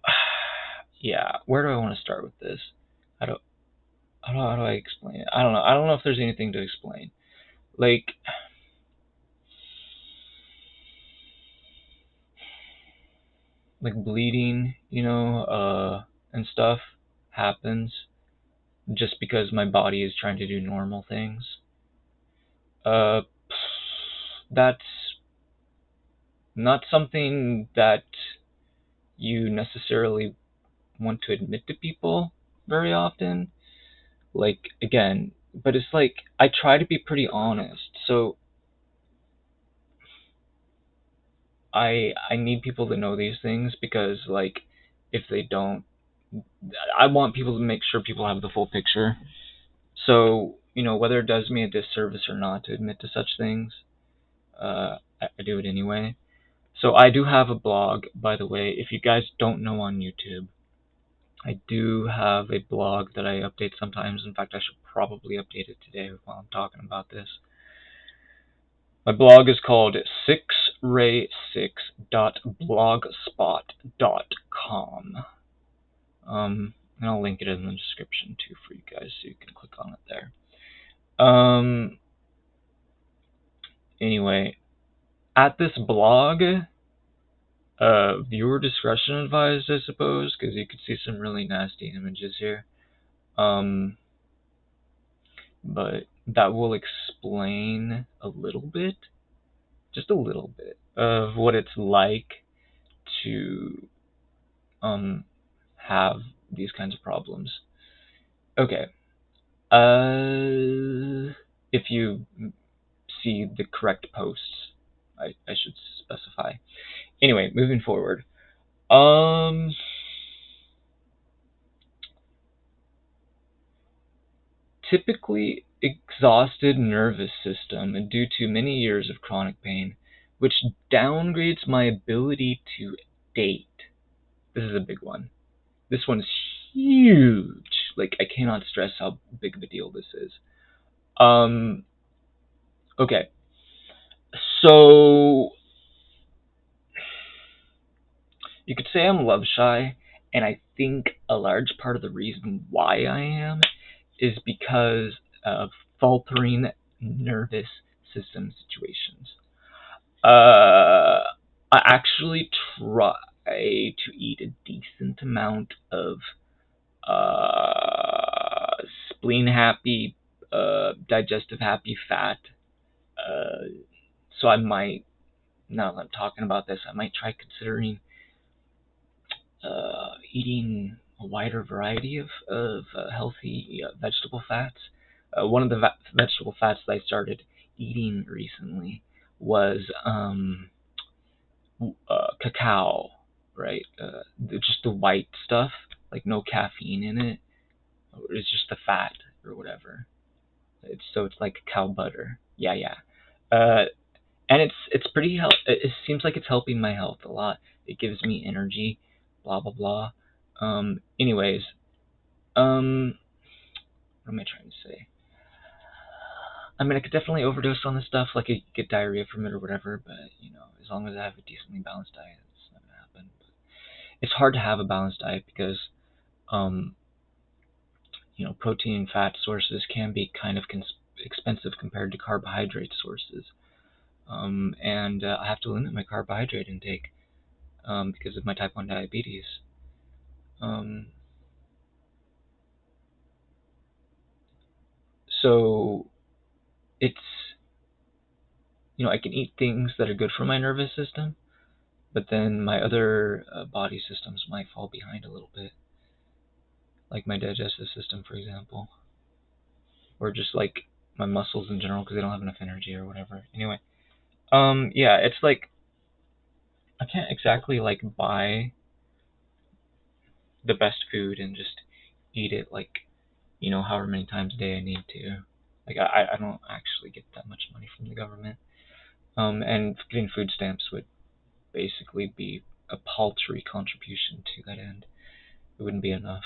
yeah, where do I want to start with this? How do I explain it? I don't know. I don't know if there's anything to explain. Like bleeding, and stuff happens just because my body is trying to do normal things. That's not something that you necessarily want to admit to people very often. Like, again, but it's like, I try to be pretty honest, so I need people to know these things, because, like, if they don't, I want people to make sure people have the full picture. So, whether it does me a disservice or not to admit to such things, I do it anyway. So I do have a blog, by the way. If you guys don't know on YouTube, I do have a blog that I update sometimes. In fact, I should probably update it today while I'm talking about this. My blog is called 6ray6.blogspot.com. And I'll link it in the description too for you guys, so you can click on it there. Anyway, at this blog, viewer discretion advised, I suppose, because you could see some really nasty images here. But that will explain a little bit, just a little bit, of what it's like to have these kinds of problems. Okay. If you see the correct posts, I should specify. Anyway, moving forward. Typically exhausted nervous system due to many years of chronic pain, which downgrades my ability to date. This is a big one. This one's huge. Like, I cannot stress how big of a deal this is. Okay. So you could say I'm love shy, and I think a large part of the reason why I am is because of faltering nervous system situations. I actually try to eat a decent amount of spleen happy, digestive happy fat. So I might, now that I'm talking about this, I might try considering eating a wider variety of healthy vegetable fats. One of the vegetable fats that I started eating recently was cacao, right? Just the white stuff, like no caffeine in it. It's just the fat or whatever. It's like cacao butter. Yeah, yeah. And it's pretty it seems like it's helping my health a lot. It gives me energy, blah blah blah. Anyways, what am I trying to say? I mean, I could definitely overdose on this stuff, like I get diarrhea from it or whatever. But as long as I have a decently balanced diet, it's not gonna happen. But it's hard to have a balanced diet because, um, protein and fat sources can be kind of expensive compared to carbohydrate sources. And I have to limit my carbohydrate intake because of my type 1 diabetes. Um, so it's, I can eat things that are good for my nervous system, but then my other body systems might fall behind a little bit, like my digestive system, for example, or just like my muscles in general because they don't have enough energy or whatever. Anyway, yeah, it's like I can't exactly like buy the best food and just eat it like however many times a day I need to. Like I don't actually get that much money from the government. And getting food stamps would basically be a paltry contribution to that end. It wouldn't be enough.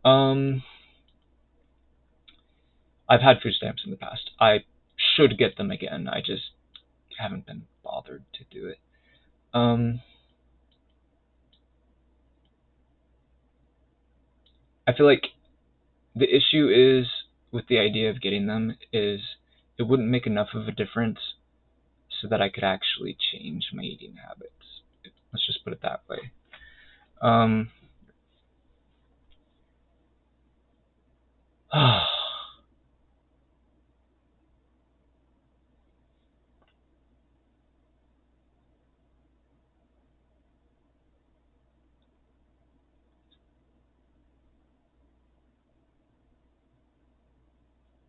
Um, I've had food stamps in the past. I should get them again. I just haven't been bothered to do it. Um, I feel like the issue is with the idea of getting them is it wouldn't make enough of a difference so that I could actually change my eating habits. Let's just put it that way. Um,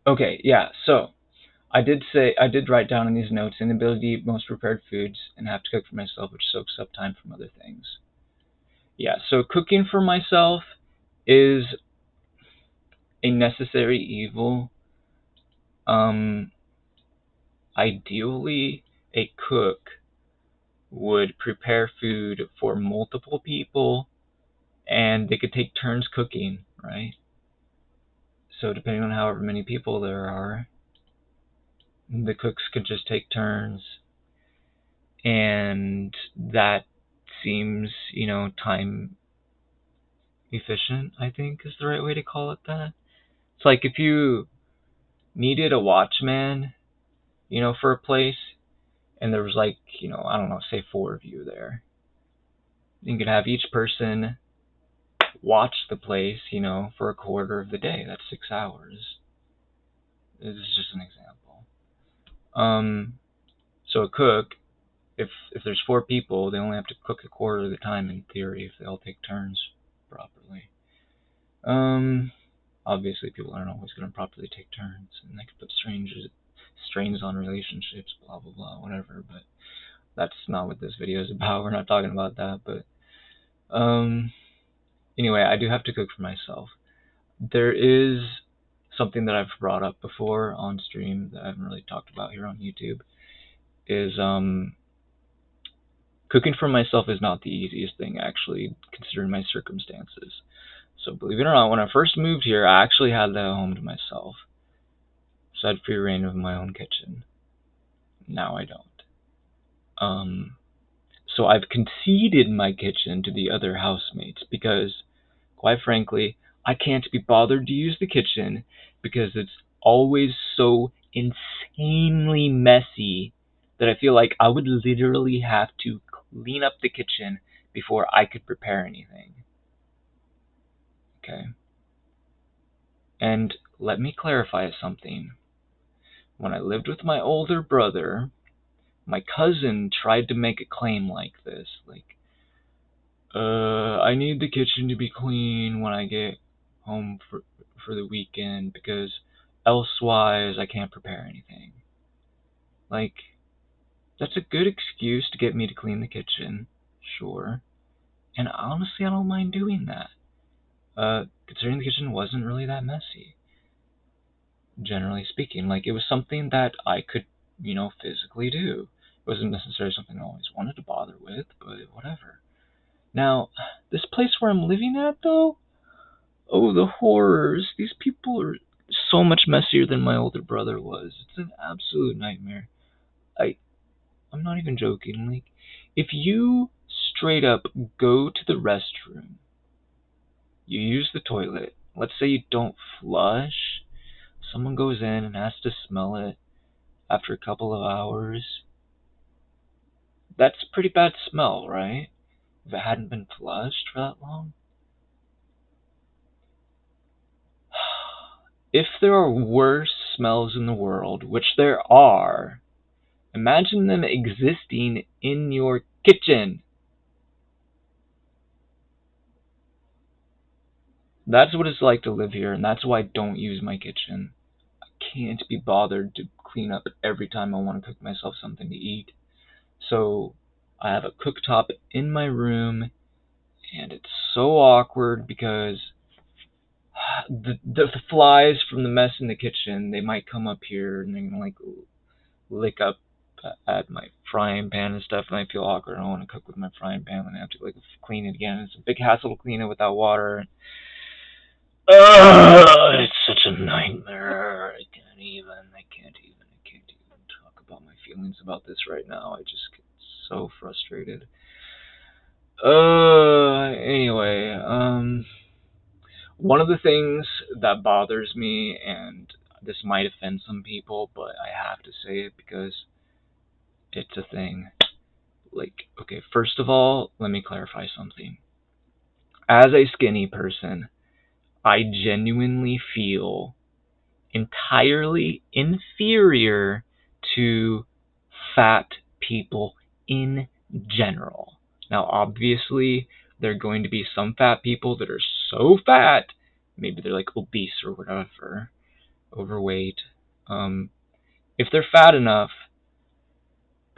okay, yeah, so I did write down in these notes inability to eat most prepared foods and have to cook for myself, which soaks up time from other things. Yeah, so cooking for myself is a necessary evil. Um, Ideally, a cook would prepare food for multiple people and they could take turns cooking, right? So depending on however many people there are, the cooks could just take turns, and that seems, time efficient, I think is the right way to call it that. It's like if you needed a watchman, for a place, and there was like, I don't know, say 4 of you there. You could have each person watch the place, for a quarter of the day. That's 6 hours. This is just an example. So a cook, if there's 4 people, they only have to cook a quarter of the time in theory if they all take turns properly. Obviously people aren't always going to properly take turns, and they could put strains on relationships, blah blah blah, whatever. But that's not what this video is about. We're not talking about that. But anyway, I do have to cook for myself. There is something that I've brought up before on stream that I haven't really talked about here on YouTube. Is cooking for myself is not the easiest thing, actually, considering my circumstances. So believe it or not, when I first moved here, I actually had that home to myself. So I had free reign of my own kitchen. Now I don't. So I've conceded my kitchen to the other housemates because, quite frankly, I can't be bothered to use the kitchen because it's always so insanely messy that I feel like I would literally have to clean up the kitchen before I could prepare anything. Okay? And let me clarify something. When I lived with my older brother, my cousin tried to make a claim like this, like, I need the kitchen to be clean when I get home for the weekend because elsewise I can't prepare anything. Like, that's a good excuse to get me to clean the kitchen, sure. And honestly, I don't mind doing that. Considering the kitchen wasn't really that messy, generally speaking. Like, it was something that I could, physically do. It wasn't necessarily something I always wanted to bother with, but whatever. Now, this place where I'm living at, though, oh, the horrors. These people are so much messier than my older brother was. It's an absolute nightmare. I, I'm not even joking. Like, if you straight up go to the restroom, you use the toilet, let's say you don't flush, someone goes in and has to smell it after a couple of hours. That's a pretty bad smell, right? If it hadn't been flushed for that long. If there are worse smells in the world, which there are, imagine them existing in your kitchen. That's what it's like to live here, and that's why I don't use my kitchen. I can't be bothered to clean up every time I want to cook myself something to eat. So I have a cooktop in my room, and it's so awkward because the flies from the mess in the kitchen, they might come up here and they're gonna like lick up at my frying pan and stuff, and I feel awkward. I don't want to cook with my frying pan, and I have to like clean it again. It's a big hassle to clean it without water. It's such a nightmare. I can't even talk about my feelings about this right now. I just get so frustrated. Anyway, one of the things that bothers me, and this might offend some people, but I have to say it because it's a thing. Like, okay, first of all, let me clarify something. As a skinny person, I genuinely feel entirely inferior to fat people in general. Now, obviously, there are going to be some fat people that are so fat, maybe they're like obese or whatever, overweight. If they're fat enough,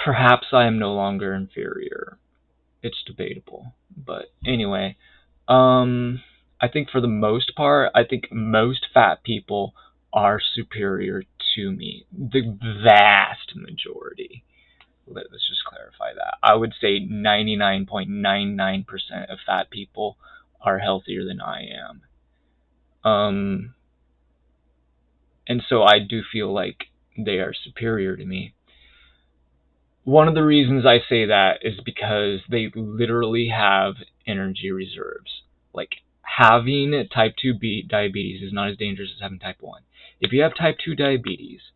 perhaps I am no longer inferior. It's debatable. But anyway, I think for the most part, I think most fat people are superior to me. The vast majority. Let's just clarify that. I would say 99.99% of fat people are healthier than I am. And so I do feel like they are superior to me. One of the reasons I say that is because they literally have energy reserves. Like, having type 2 diabetes is not as dangerous as having type 1. If you have type 2 diabetes,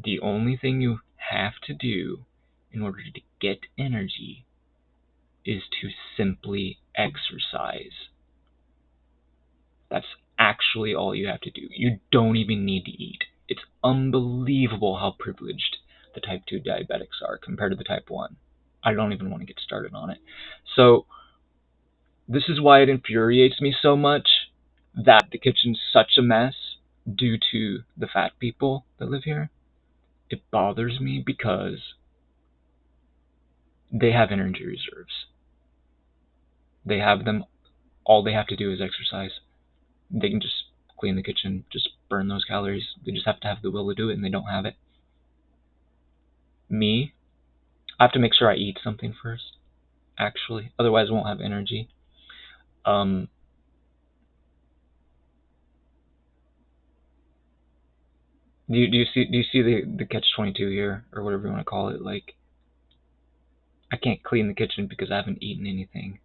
the only thing you have to do in order to get energy is to simply exercise. That's actually all you have to do. You don't even need to eat. It's unbelievable how privileged the type 2 diabetics are compared to the type 1. I don't even want to get started on it. So, this is why it infuriates me so much that the kitchen's such a mess due to the fat people that live here. It bothers me because they have energy reserves. They have them. All they have to do is exercise. They can just clean the kitchen, just burn those calories. They just have to have the will to do it, and they don't have it. Me, I have to make sure I eat something first, actually. Otherwise, I won't have energy. Do you see the catch-22 here, or whatever you want to call it? Like, I can't clean the kitchen because I haven't eaten anything.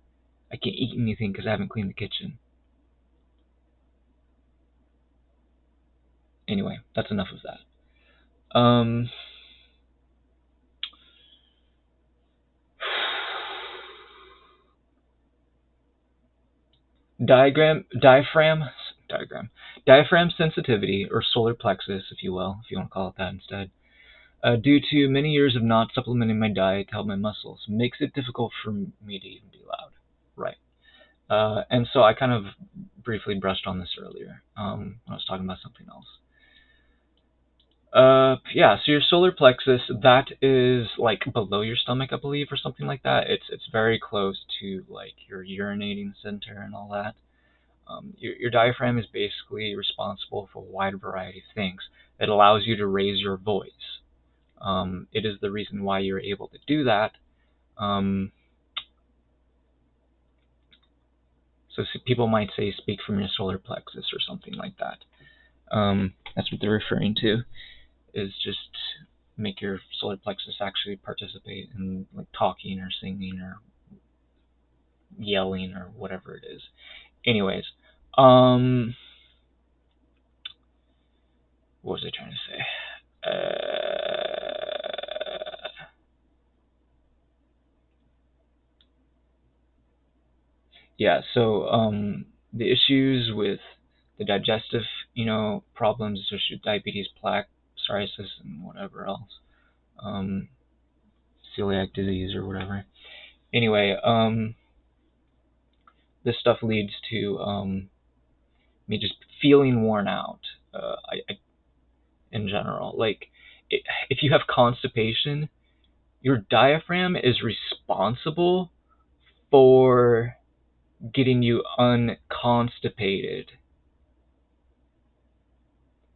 I can't eat anything because I haven't cleaned the kitchen. Anyway, that's enough of that. Diaphragm sensitivity, or solar plexus, if you will, if you want to call it that instead. Due to many years of not supplementing my diet to help my muscles, makes it difficult for me to even be loud. Right. And so I kind of briefly brushed on this earlier when I was talking about something else. Yeah, so your solar plexus, that is like below your stomach, I believe, or something like that. It's very close to like your urinating center and all that. Your diaphragm is basically responsible for a wide variety of things. It allows you to raise your voice. It is the reason why you're able to do that. So people might say speak from your solar plexus or something like that. That's what they're referring to, is just make your solar plexus actually participate in like talking or singing or yelling or whatever it is. Anyways, what was I trying to say? Yeah, so the issues with the digestive, problems associated with diabetes, plaque, psoriasis, and whatever else, celiac disease or whatever. Anyway, this stuff leads to me just feeling worn out. In general, like if you have constipation, your diaphragm is responsible for getting you unconstipated.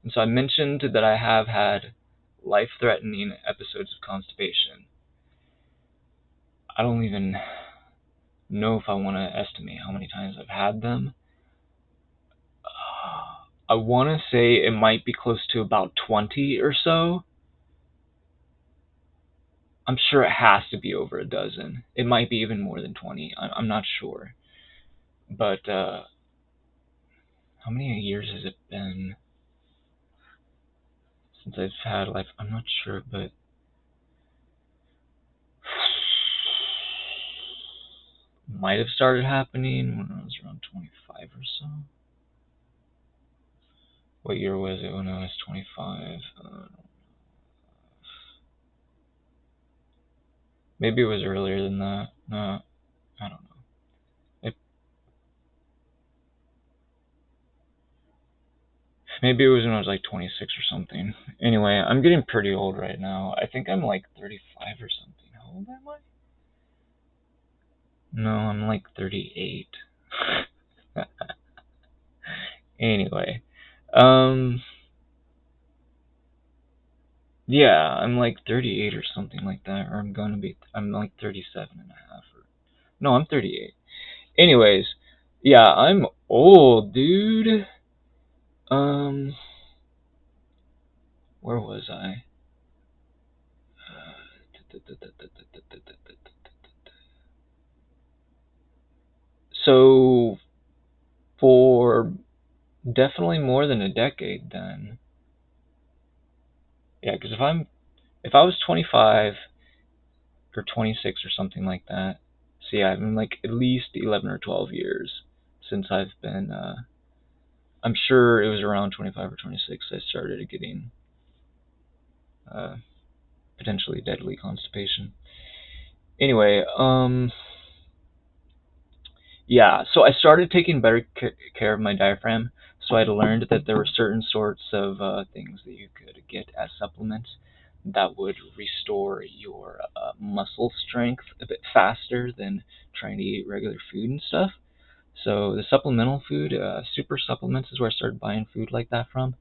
And so I mentioned that I have had life-threatening episodes of constipation. I don't even know if I want to estimate how many times I've had them. I want to say it might be close to about 20 or so. I'm sure it has to be over a dozen. It might be even more than 20. I'm not sure. But how many years has it been since I've had life? I'm not sure, but might have started happening when I was around 25 or so. What year was it when I was 25? Maybe it was earlier than that. No, I don't know. Maybe it was when I was like 26 or something. Anyway, I'm getting pretty old right now. I think I'm like 35 or something. How old am I? No, I'm like 38. Anyway, yeah, I'm like 38 or something like that, or I'm like 37 and a half. No, I'm 38. Anyways, yeah, I'm old, dude. Where was I? So, for definitely more than a decade then. Yeah, because if I was 25 or 26 or something like that, so yeah, I've been like at least 11 or 12 years since I've been, I'm sure it was around 25 or 26 I started getting potentially deadly constipation. Anyway, yeah, so I started taking better care of my diaphragm. So I'd learned that there were certain sorts of things that you could get as supplements that would restore your muscle strength a bit faster than trying to eat regular food and stuff. So the supplemental food, super supplements, is where I started buying food like that from.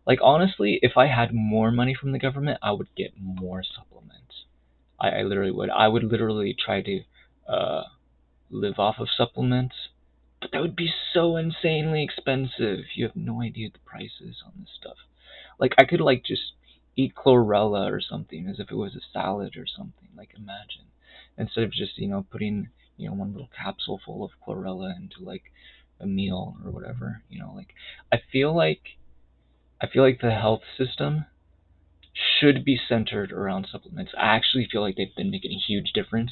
Like honestly, if I had more money from the government, I would get more supplements. I literally would. I would literally try to uh, live off of supplements, but that would be so insanely expensive. You have no idea the prices on this stuff. Like I could like just eat chlorella or something as if it was a salad or something. Like imagine, instead of just putting one little capsule full of chlorella into like a meal or whatever. Like I feel like I feel like the health system should be centered around supplements. I actually feel like they've been making a huge difference.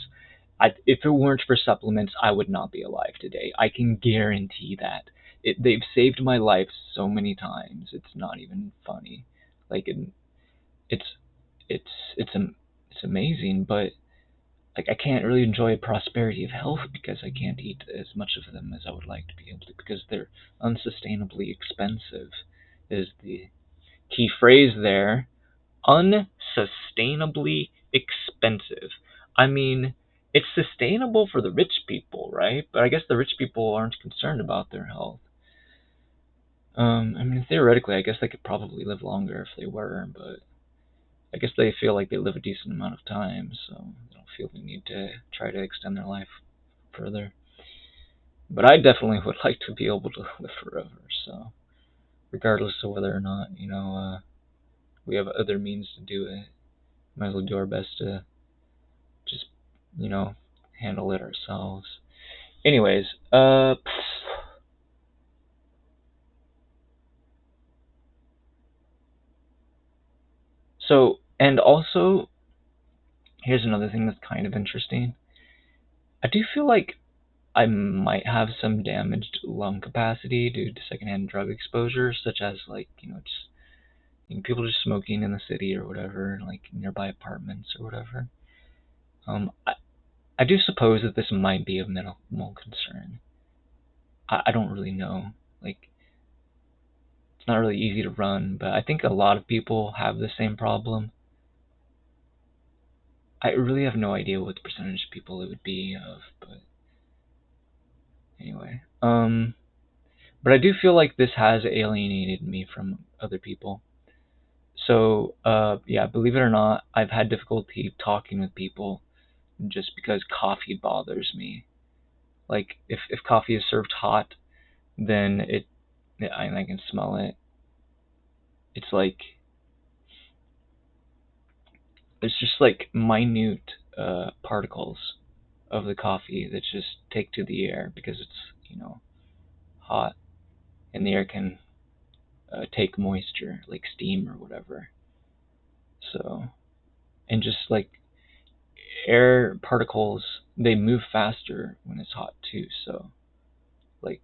If it weren't for supplements, I would not be alive today. I can guarantee that. They've saved my life so many times. It's not even funny. Like it's it's it's it's amazing, but like I can't really enjoy prosperity of health because I can't eat as much of them as I would like to be able to because they're unsustainably expensive. Is the key phrase there. Unsustainably expensive. I mean, it's sustainable for the rich people, right? But I guess the rich people aren't concerned about their health. I mean, theoretically, I guess they could probably live longer if they were, but I guess they feel like they live a decent amount of time, so they don't feel the need to try to extend their life further. But I definitely would like to be able to live forever, so regardless of whether or not, we have other means to do it, might as well do our best to just, you know, handle it ourselves. Anyways, so, and also, here's another thing that's kind of interesting. I do feel like I might have some damaged lung capacity due to secondhand drug exposure, such as, like, just people just smoking in the city or whatever, like nearby apartments or whatever. I do suppose that this might be of minimal concern. I don't really know. Like, it's not really easy to run, but I think a lot of people have the same problem. I really have no idea what the percentage of people it would be of, but anyway. But I do feel like this has alienated me from other people. So, yeah, believe it or not, I've had difficulty talking with people just because coffee bothers me. Like, if coffee is served hot, then I can smell it. It's like it's just like minute particles of the coffee that just take to the air because it's hot, and the air can take moisture like steam or whatever. So, and just like air particles, they move faster when it's hot too. So like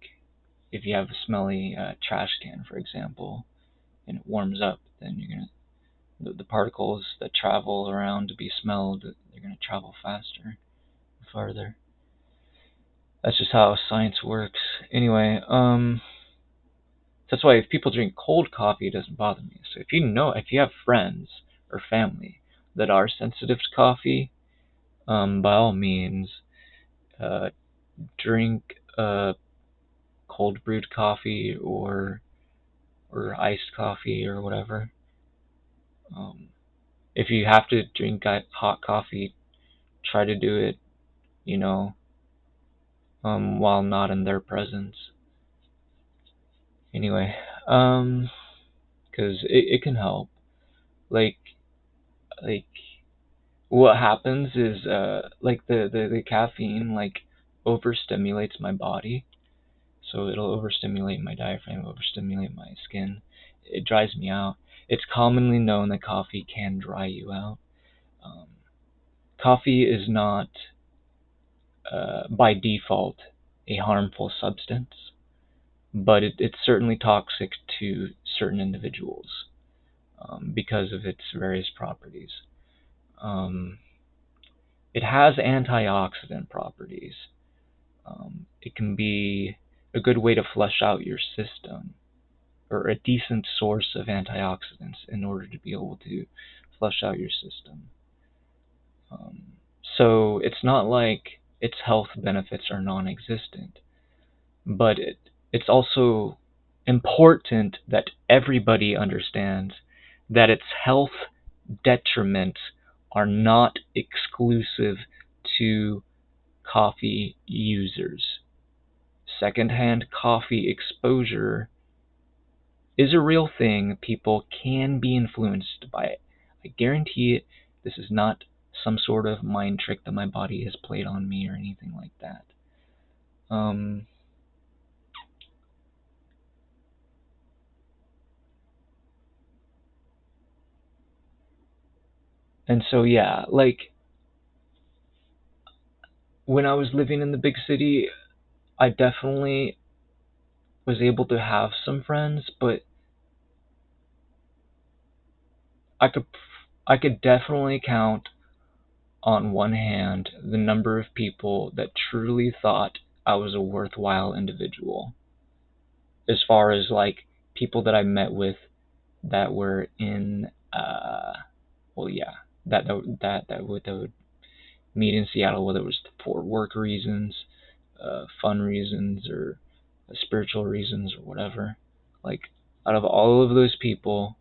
if you have a smelly trash can, for example, and it warms up, then you're gonna the particles that travel around to be smelled, they're gonna travel faster, farther. That's just how science works. Anyway, that's why if people drink cold coffee, it doesn't bother me. So if you have friends or family that are sensitive to coffee, by all means, uh, drink cold brewed coffee or iced coffee or whatever. Um, if you have to drink hot coffee, try to do it, you know, while not in their presence. Anyway, because it can help. Like like what happens is like the caffeine like overstimulates my body, so it'll overstimulate my diaphragm, overstimulate my skin. It dries me out. It's commonly known that coffee can dry you out. um, Coffee is not by default a harmful substance, but it's certainly toxic to certain individuals because of its various properties. um, it has antioxidant properties. It can be a good way to flush out your system, or a decent source of antioxidants in order to be able to flush out your system. Um, so it's not like its health benefits are non-existent, but it's also important that everybody understands that its health detriments are not exclusive to coffee users. Secondhand coffee exposure is a real thing. People can be influenced by it. I guarantee it. This is not some sort of mind trick that my body has played on me or anything like that. And so, yeah, like, when I was living in the big city, I definitely was able to have some friends, but I could I could definitely count on one hand the number of people that truly thought I was a worthwhile individual. As far as like people that I met with that were in well, yeah, that would meet in Seattle, whether it was for work reasons, fun reasons, or spiritual reasons, or whatever. Like, out of all of those people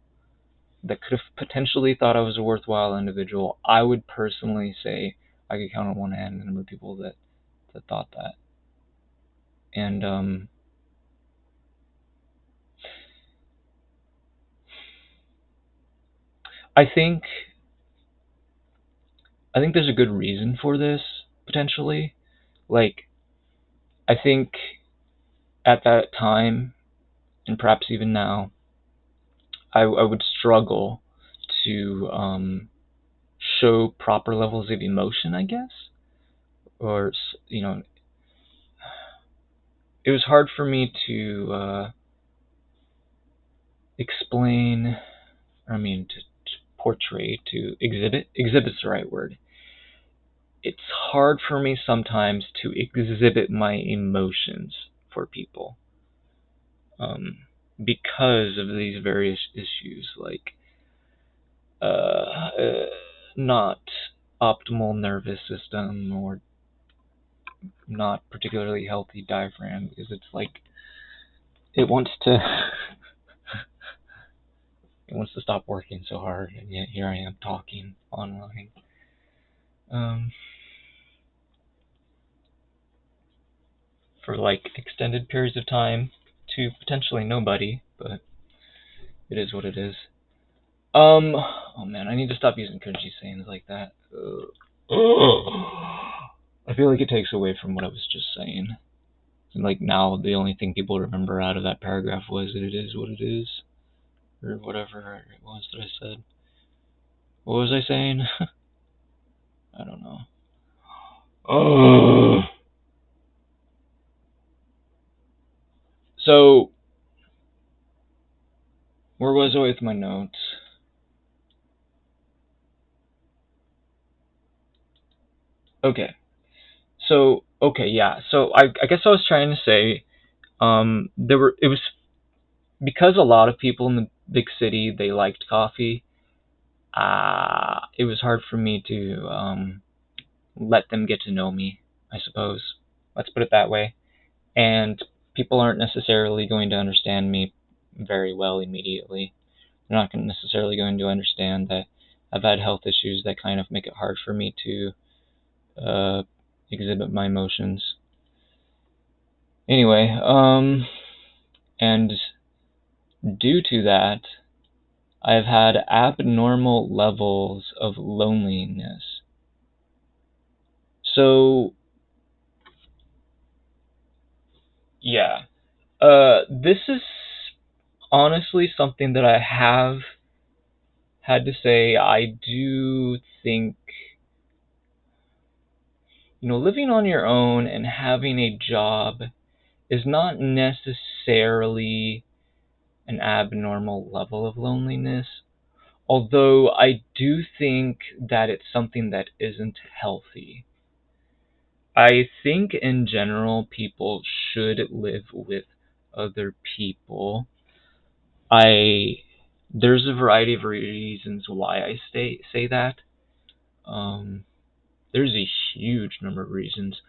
that could have potentially thought I was a worthwhile individual, I would personally say I could count on one hand the number of people that thought that. And I think I think there's a good reason for this, potentially. Like, I think at that time, and perhaps even now, I would struggle to show proper levels of emotion, I guess. Or, it was hard for me to explain, I mean, to portray, to exhibit. Exhibit's the right word. It's hard for me sometimes to exhibit my emotions for people, um, because of these various issues, like not optimal nervous system, or not particularly healthy diaphragm, because it's like it wants to it wants to stop working so hard, and yet here I am talking online. Um, for like extended periods of time to potentially nobody, but it is what it is. Oh man, I need to stop using cringy sayings like that. I feel like it takes away from what I was just saying. And like, now the only thing people remember out of that paragraph was that it is what it is, or whatever it was that I said. What was I saying? I don't know. So, where was I with my notes? Okay. So, okay, yeah. So I guess I was trying to say, it was because a lot of people in the big city, they liked coffee. It was hard for me to let them get to know me, I suppose. Let's put it that way. And people aren't necessarily going to understand me very well immediately. They're not necessarily going to understand that I've had health issues that kind of make it hard for me to exhibit my emotions. Anyway, and due to that, I've had abnormal levels of loneliness. So, yeah. This is honestly something that I have had to say. I do think, living on your own and having a job is not necessarily an abnormal level of loneliness, although I do think that it's something that isn't healthy. I think in general people should live with other people. I There's a variety of reasons why I say that. Um, there's a huge number of reasons.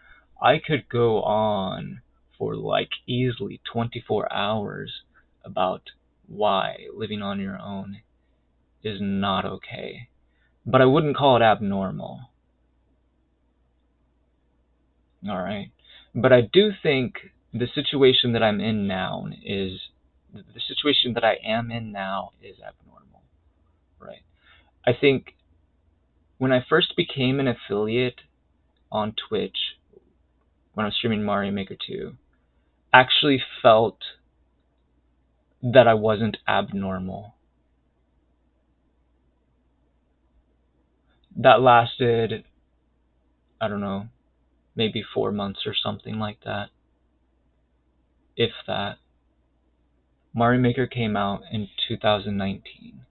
I could go on for like easily 24 hours about why living on your own is not okay. But I wouldn't call it abnormal. Alright? But I do think the situation that I'm in now is the situation that I am in now is abnormal, right? I think when I first became an affiliate on Twitch, when I was streaming Mario Maker 2, actually felt that I wasn't abnormal. That lasted, I don't know, maybe 4 months or something like that, if that. Mario Maker came out in 2019.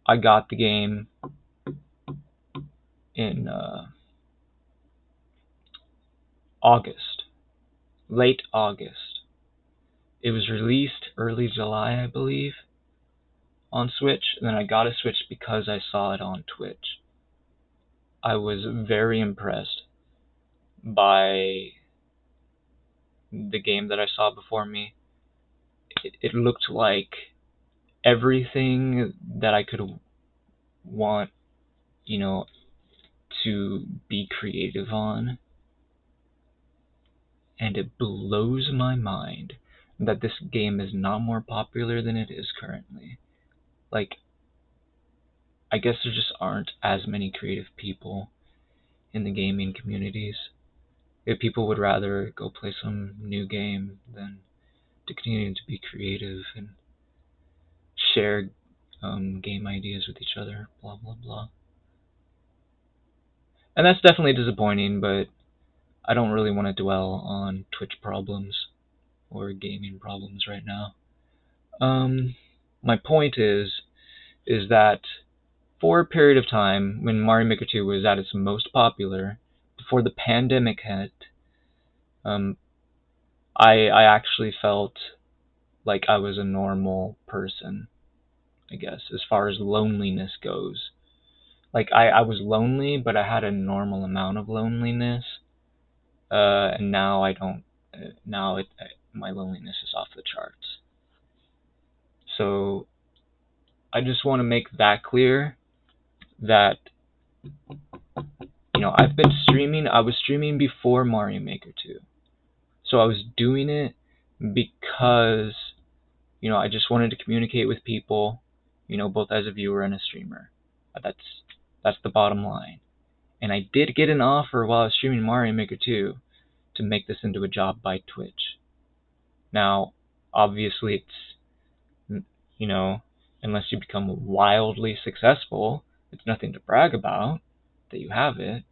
I got the game in August, late August. It was released early July, I believe, on Switch, and then I got a Switch because I saw it on Twitch. I was very impressed by the game that I saw before me. It looked like everything that I could want, you know, to be creative on. And it blows my mind that this game is not more popular than it is currently. Like, I guess there just aren't as many creative people in the gaming communities. If people would rather go play some new game than to continue to be creative and share game ideas with each other, blah blah blah. And that's definitely disappointing, but I don't really want to dwell on Twitch problems or gaming problems right now. My point is that for a period of time when Mario Maker 2 was at its most popular, before the pandemic hit, I actually felt like I was a normal person, I guess, as far as loneliness goes. Like, I was lonely, but I had a normal amount of loneliness, and now I don't. Now my loneliness is off the charts. So I just want to make that clear that, I've been streaming. I was streaming before Mario Maker 2, so I was doing it because I just wanted to communicate with people, both as a viewer and a streamer. That's the bottom line. And I did get an offer while I was streaming Mario Maker 2 to make this into a job by Twitch. Now, obviously, it's, unless you become wildly successful, it's nothing to brag about that you have it.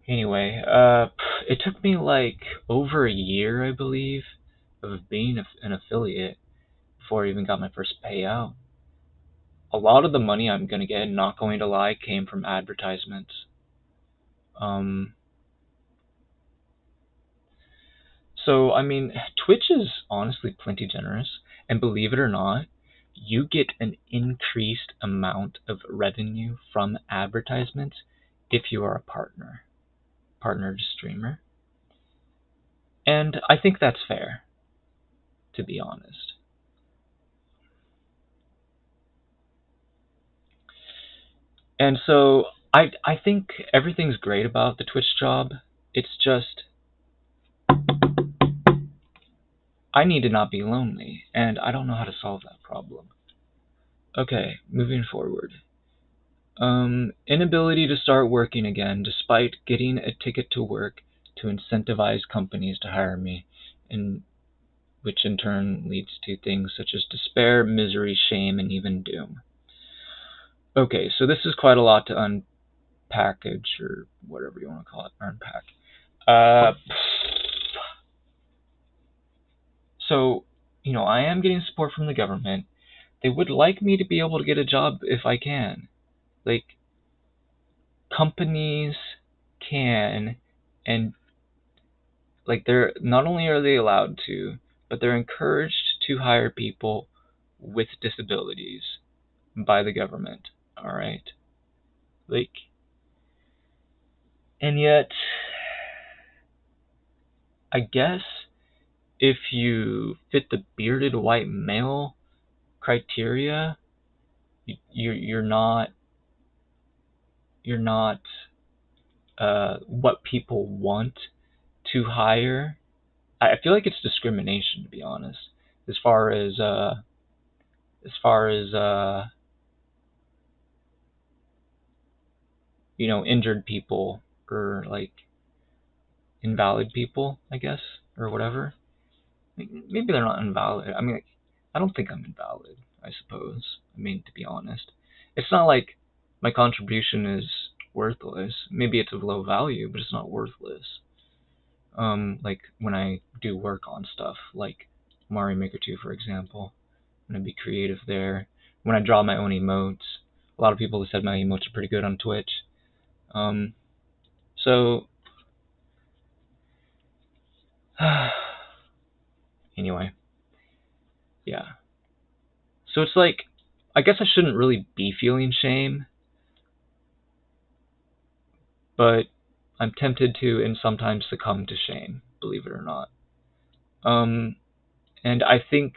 Anyway, it took me like over a year, I believe, of being an affiliate before I even got my first payout. A lot of the money I'm going to get, not going to lie, came from advertisements. So, I mean, Twitch is honestly plenty generous, and believe it or not, you get an increased amount of revenue from advertisements if you are a partnered streamer. And I think that's fair, to be honest. And so I think everything's great about the Twitch job. It's just I need to not be lonely, and I don't know how to solve that problem. Okay, moving forward. Inability to start working again despite getting a ticket to work to incentivize companies to hire me, which in turn leads to things such as despair, misery, shame, and even doom. Okay, so this is quite a lot to unpackage, or whatever you want to call it, unpack. So, I am getting support from the government. They would like me to be able to get a job if I can. Like, companies can, and like, they're not only are they allowed to, but they're encouraged to hire people with disabilities by the government. All right, like, and yet, I guess if you fit the bearded white male criteria, you're not what people want to hire. I feel like it's discrimination, to be honest, as far as as far as injured people or like invalid people, I guess, or whatever. Maybe they're not invalid. I mean, like, I don't think I'm invalid, I suppose. I mean, to be honest, it's not like my contribution is worthless. Maybe it's of low value, but it's not worthless. Like when I do work on stuff, like Mario Maker 2, for example, when I be creative there, when I draw my own emotes. A lot of people have said my emotes are pretty good on Twitch. So anyway, yeah. So it's like, I guess I shouldn't really be feeling shame, but I'm tempted to and sometimes succumb to shame, believe it or not. And I think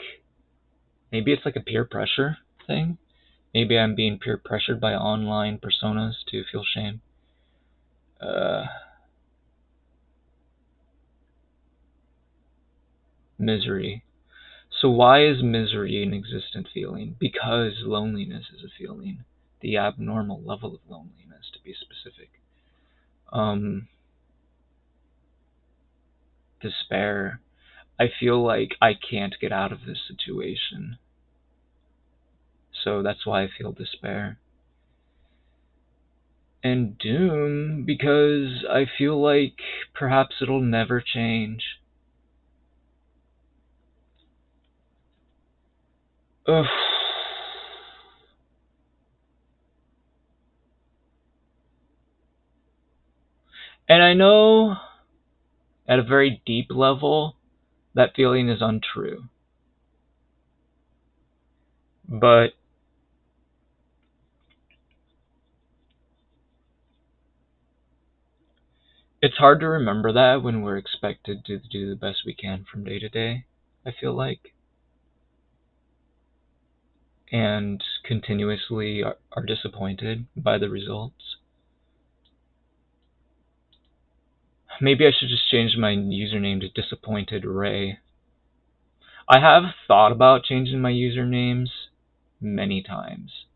maybe it's like a peer pressure thing. Maybe I'm being peer pressured by online personas to feel shame. Misery. So why is misery an existent feeling? Because loneliness is a feeling. The abnormal level of loneliness, to be specific. Despair. I feel like I can't get out of this situation. So that's why I feel despair. And doom, because I feel like perhaps it'll never change. Ugh. And I know at a very deep level that feeling is untrue. But it's hard to remember that when we're expected to do the best we can from day to day, I feel like. And continuously are disappointed by the results. Maybe I should just change my username to Disappointed Ray. I have thought about changing my usernames many times.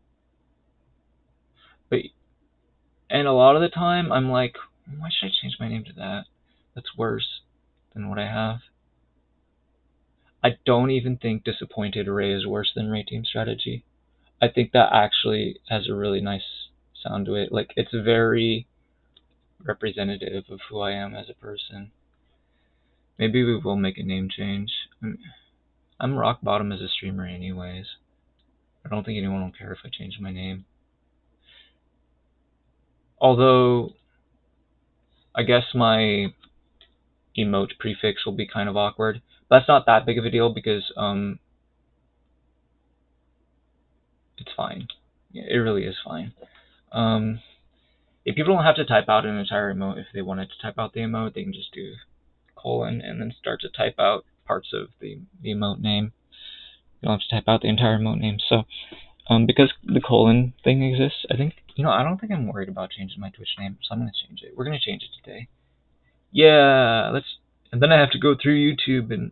And a lot of the time I'm like, why should I change my name to that? That's worse than what I have. I don't even think Disappointed Ray is worse than Ray Team Strategy. I think that actually has a really nice sound to it. Like, it's very representative of who I am as a person. Maybe we will make a name change. I'm rock bottom as a streamer anyways. I don't think anyone will care if I change my name. Although, I guess my emote prefix will be kind of awkward. But that's not that big of a deal because it's fine. Yeah, it really is fine. If people don't have to type out an entire emote, if they wanted to type out the emote, they can just do colon and then start to type out parts of the emote name. You don't have to type out the entire emote name. So, because the colon thing exists, I think, I don't think I'm worried about changing my Twitch name, so I'm going to change it. We're going to change it today. Yeah, and then I have to go through YouTube and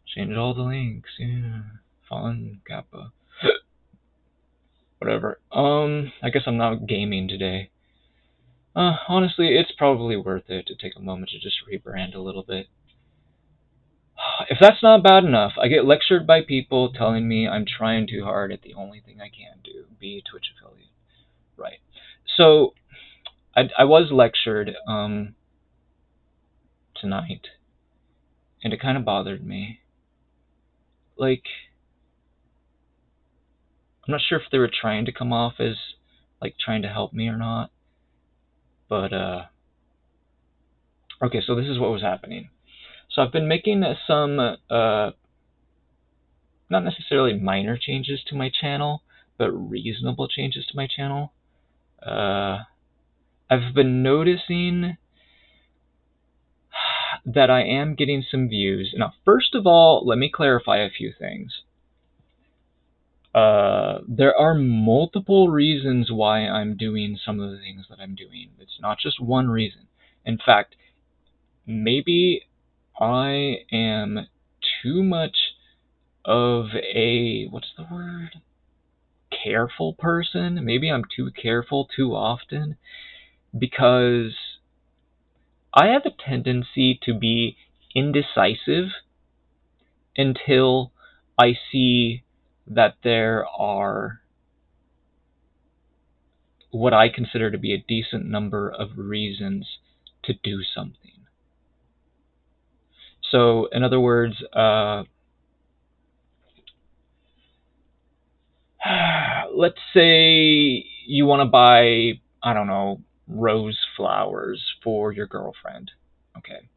change all the links. Yeah, fun, Kappa. Whatever. I guess I'm not gaming today. Honestly, it's probably worth it to take a moment to just rebrand a little bit. If that's not bad enough, I get lectured by people telling me I'm trying too hard at the only thing I can do, be a Twitch affiliate. Right. So, I was lectured tonight, and it kind of bothered me. Like, I'm not sure if they were trying to come off as, like, trying to help me or not. But, okay, so this is what was happening. So I've been making some, not necessarily minor changes to my channel, but reasonable changes to my channel. I've been noticing that I am getting some views. Now, first of all, let me clarify a few things. There are multiple reasons why I'm doing some of the things that I'm doing. It's not just one reason. In fact, maybe I am too much of a, what's the word? Careful person. Maybe I'm too careful too often, because I have a tendency to be indecisive until I see that there are what I consider to be a decent number of reasons to do something. So, in other words, let's say you want to buy, I don't know, rose flowers for your girlfriend. Okay.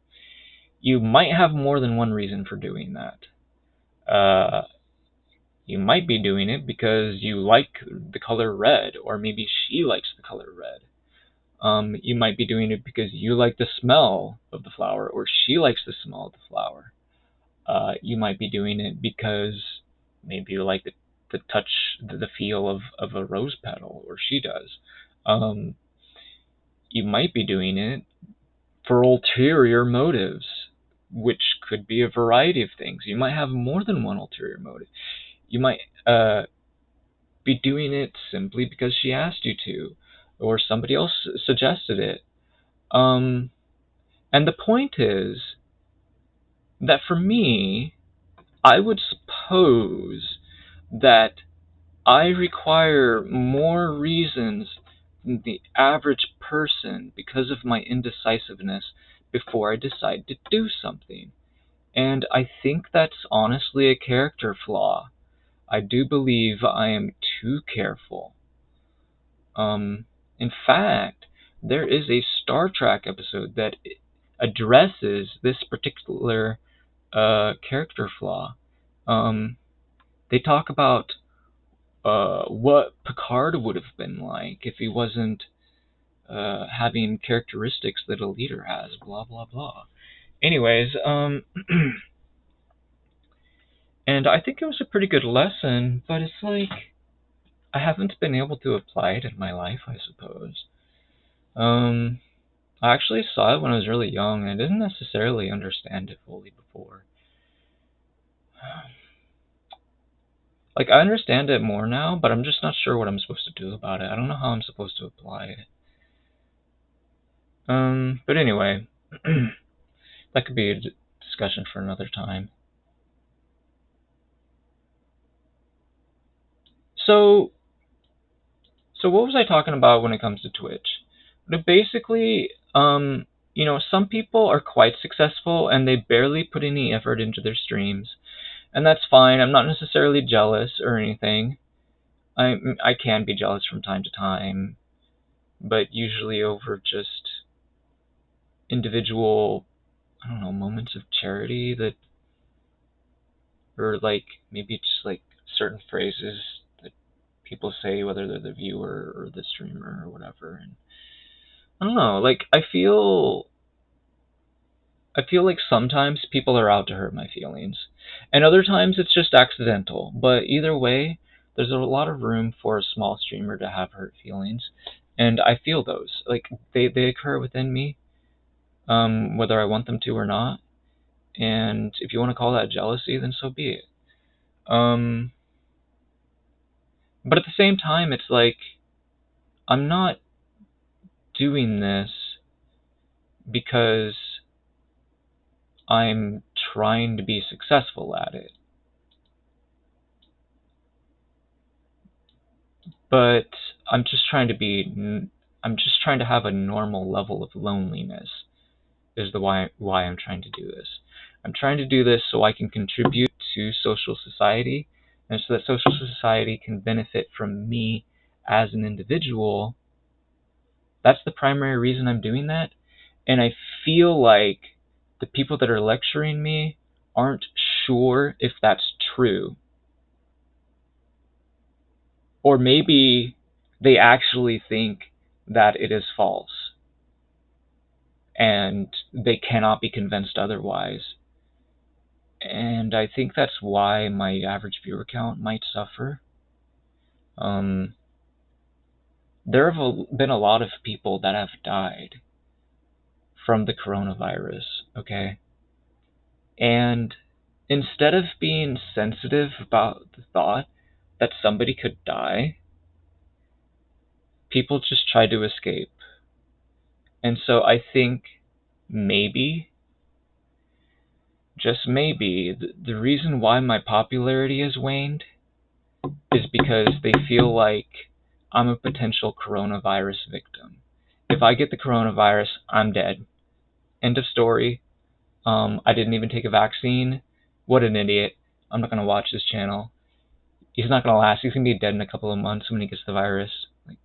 You might have more than one reason for doing that. You might be doing it because you like the color red, or maybe she likes the color red. You might be doing it because you like the smell of the flower, or she likes the smell of the flower. You might be doing it because maybe you like the touch, the feel of a rose petal, or she does. Um, you might be doing it for ulterior motives, which could be a variety of things. You might have more than one ulterior motive. You might be doing it simply because she asked you to, or somebody else suggested it. And the point is that for me, I would suppose that I require more reasons than the average person because of my indecisiveness before I decide to do something. And I think that's honestly a character flaw. I do believe I am too careful. In fact, there is a Star Trek episode that addresses this particular character flaw. They talk about what Picard would have been like if he wasn't having characteristics that a leader has, blah, blah, blah. Anyways, and I think it was a pretty good lesson, but it's like, I haven't been able to apply it in my life, I suppose. I actually saw it when I was really young, and I didn't necessarily understand it fully before. Like, I understand it more now, but I'm just not sure what I'm supposed to do about it. I don't know how I'm supposed to apply it. But anyway, that could be a discussion for another time. So what was I talking about when it comes to Twitch? But basically, some people are quite successful and they barely put any effort into their streams, and that's fine. I'm not necessarily jealous or anything. I can be jealous from time to time, but usually over just individual, I don't know, moments of charity that, or like maybe just like certain phrases that people say, whether they're the viewer or the streamer or whatever. And I don't know, like I feel like sometimes people are out to hurt my feelings, and other times it's just accidental. But either way, there's a lot of room for a small streamer to have hurt feelings, and I feel those. Like they occur within me, whether I want them to or not. And if you want to call that jealousy, then so be it. But at the same time, it's like I'm not doing this because I'm trying to be successful at it. But I'm just trying to have a normal level of loneliness is the why I'm trying to do this. I'm trying to do this so I can contribute to social society, and so that social society can benefit from me as an individual. That's the primary reason I'm doing that. And I feel like the people that are lecturing me aren't sure if that's true. Or maybe they actually think that it is false, and they cannot be convinced otherwise. And I think that's why my average viewer count might suffer. There have been a lot of people that have died from the coronavirus, okay? And instead of being sensitive about the thought that somebody could die, people just try to escape. And so I think maybe, just maybe, the reason why my popularity has waned is because they feel like I'm a potential coronavirus victim. If I get the coronavirus, I'm dead. End of story. I didn't even take a vaccine. What an idiot. I'm not going to watch this channel. He's not going to last. He's going to be dead in a couple of months when he gets the virus. Like,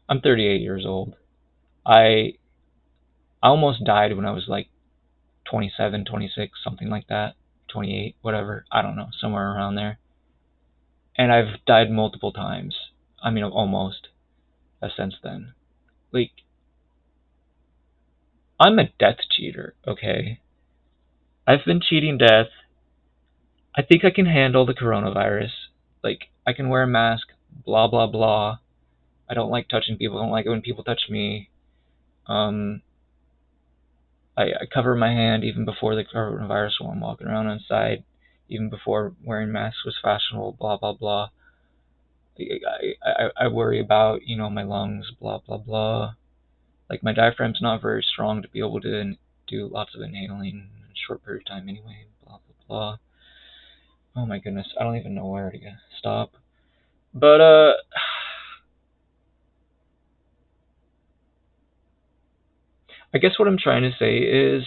I'm 38 years old. I almost died when I was like 27, 26, something like that. 28, whatever. I don't know. Somewhere around there. And I've died multiple times. I mean, almost. Since then. Like, I'm a death cheater, okay? I've been cheating death. I think I can handle the coronavirus. Like, I can wear a mask, blah, blah, blah. I don't like touching people. I don't like it when people touch me. Um, I cover my hand even before the coronavirus while I'm walking around inside, even before wearing masks was fashionable, blah, blah, blah. I worry about, my lungs, blah, blah, blah. Like, my diaphragm's not very strong to be able to do lots of inhaling in a short period of time anyway, blah, blah, blah. Oh my goodness, I don't even know where to stop. But, I guess what I'm trying to say is,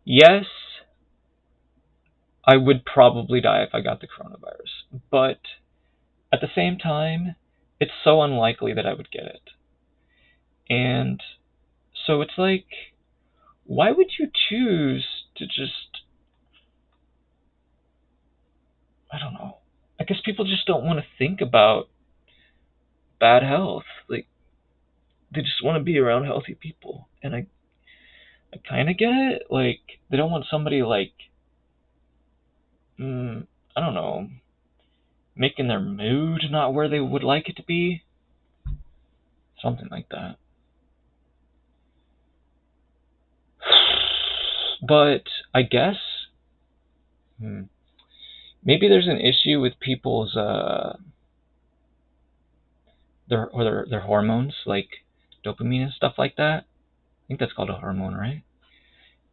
yes, I would probably die if I got the coronavirus. But at the same time, it's so unlikely that I would get it. And so it's like, why would you choose to just, I don't know. I guess people just don't want to think about bad health. Like, they just want to be around healthy people. And I kind of get it. Like, they don't want somebody, like, I don't know, making their mood not where they would like it to be. Something like that. But I guess maybe there's an issue with people's their hormones, like dopamine and stuff like that. I think that's called a hormone, right?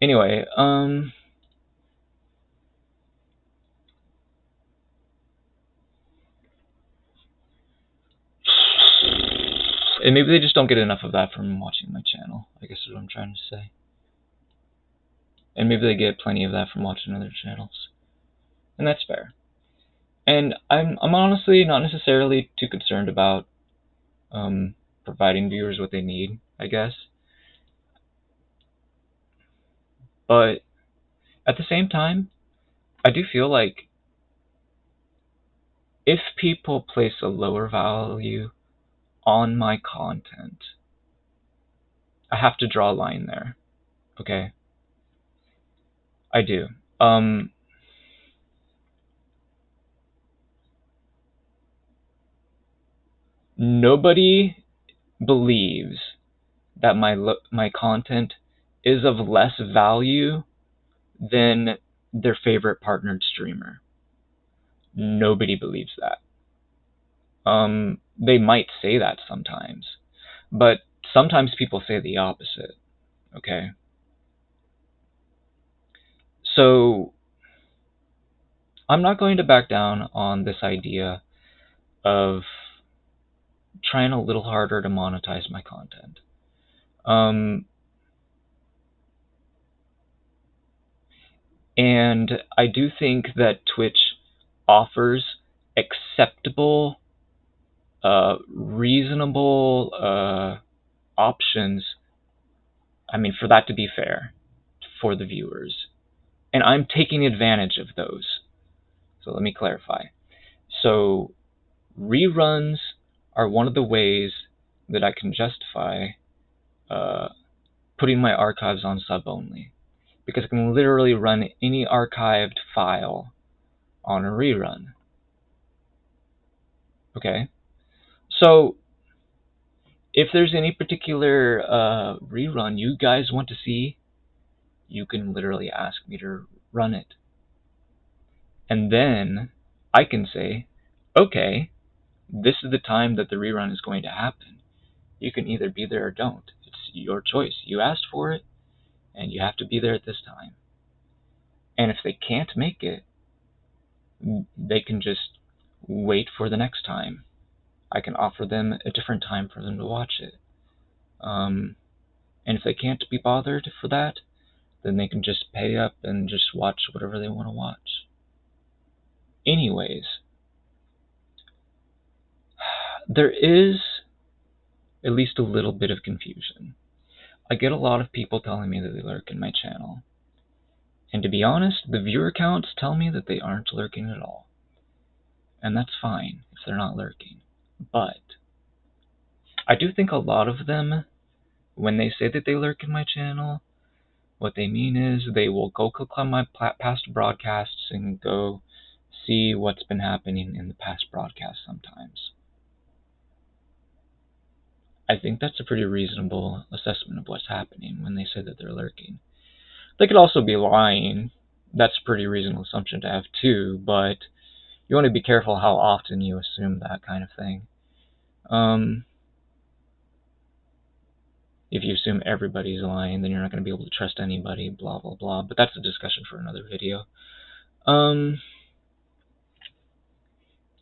Anyway, and maybe they just don't get enough of that from watching my channel, I guess is what I'm trying to say. And maybe they get plenty of that from watching other channels. And that's fair. And I'm honestly not necessarily too concerned about providing viewers what they need, I guess. But at the same time, I do feel like if people place a lower value on my content, I have to draw a line there. Okay? I do. Nobody believes that my content is of less value than their favorite partnered streamer. Nobody believes that. They might say that sometimes, but sometimes people say the opposite. Okay? So I'm not going to back down on this idea of trying a little harder to monetize my content. And I do think that Twitch offers acceptable, reasonable options. I mean, for that to be fair for the viewers. And I'm taking advantage of those. So let me clarify. So reruns are one of the ways that I can justify putting my archives on sub only, because I can literally run any archived file on a rerun. Okay? So, if there's any particular rerun you guys want to see, you can literally ask me to run it. And then I can say, okay, this is the time that the rerun is going to happen. You can either be there or don't. It's your choice. You asked for it, and you have to be there at this time. And if they can't make it, they can just wait for the next time. I can offer them a different time for them to watch it. And if they can't be bothered for that, then they can just pay up and just watch whatever they want to watch. Anyways, there is at least a little bit of confusion. I get a lot of people telling me that they lurk in my channel. And to be honest, the viewer counts tell me that they aren't lurking at all. And that's fine if they're not lurking. But I do think a lot of them, when they say that they lurk in my channel, what they mean is they will go click on my past broadcasts and go see what's been happening in the past broadcasts sometimes. I think that's a pretty reasonable assessment of what's happening when they say that they're lurking. They could also be lying. That's a pretty reasonable assumption to have too, but you want to be careful how often you assume that kind of thing. If you assume everybody's lying, then you're not going to be able to trust anybody, blah, blah, blah. But that's a discussion for another video.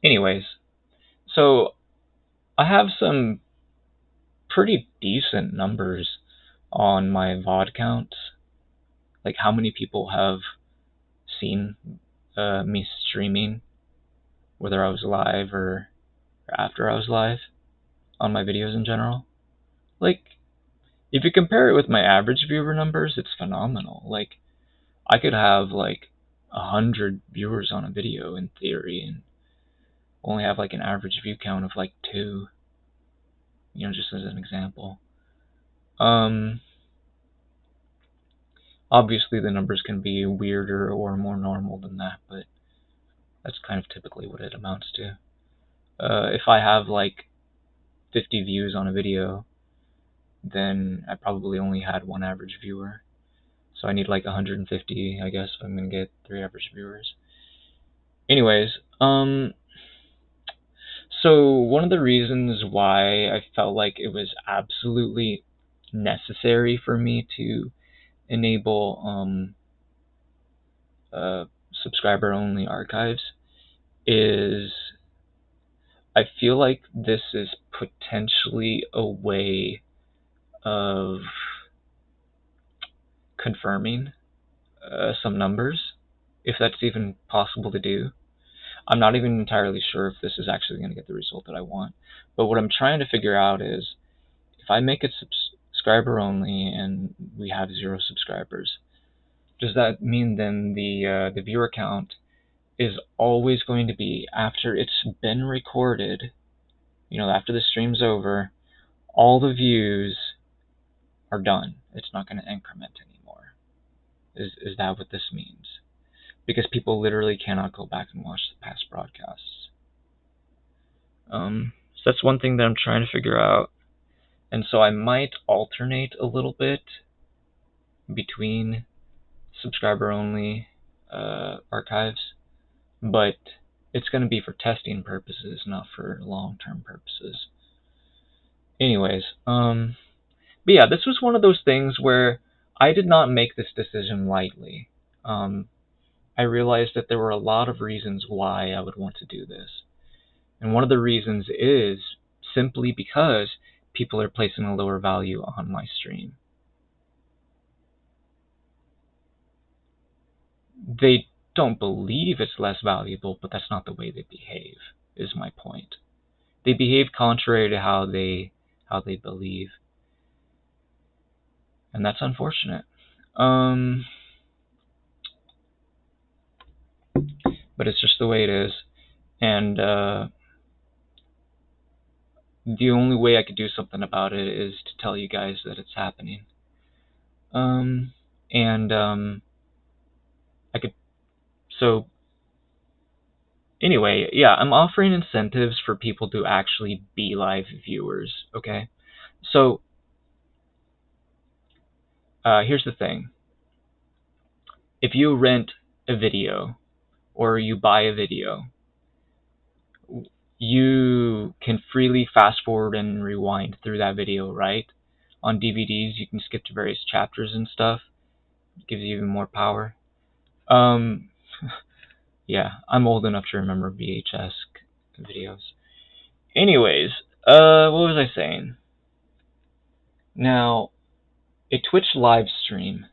Anyways, so I have some pretty decent numbers on my VOD counts. Like how many people have seen me streaming, whether I was live or after I was live, on my videos in general. Like, if you compare it with my average viewer numbers, it's phenomenal. Like, I could have like 100 viewers on a video in theory and only have like an average view count of like 2, you know, just as an example. Obviously the numbers can be weirder or more normal than that, but that's kind of typically what it amounts to. If I have like 50 views on a video, then I probably only had 1 average viewer. So I need like 150, I guess, if I'm going to get 3 average viewers. Anyways, so one of the reasons why I felt like it was absolutely necessary for me to enable subscriber-only archives is I feel like this is potentially a way of confirming some numbers, if that's even possible to do. I'm not even entirely sure if this is actually going to get the result that I want. But what I'm trying to figure out is, if I make it subscriber only and we have 0 subscribers, does that mean then the viewer count is always going to be, after it's been recorded, you know, after the stream's over, all the views are done? It's not going to increment anymore. Is that what this means? Because people literally cannot go back and watch the past broadcasts. So that's one thing that I'm trying to figure out. And so I might alternate a little bit between subscriber-only archives, but it's going to be for testing purposes, not for long-term purposes. Anyways, but yeah, this was one of those things where I did not make this decision lightly. I realized that there were a lot of reasons why I would want to do this. And one of the reasons is simply because people are placing a lower value on my stream. They don't believe it's less valuable, but that's not the way they behave, is my point. They behave contrary to how they believe. And that's unfortunate. But it's just the way it is. And the only way I could do something about it is to tell you guys that it's happening. I could, so Anyway, yeah, I'm offering incentives for people to actually be live viewers, okay? So, here's the thing. If you rent a video or you buy a video, you can freely fast forward and rewind through that video, right? On DVDs, you can skip to various chapters and stuff. It gives you even more power. Yeah, I'm old enough to remember VHS videos. Anyways, what was I saying? Now, a Twitch live stream,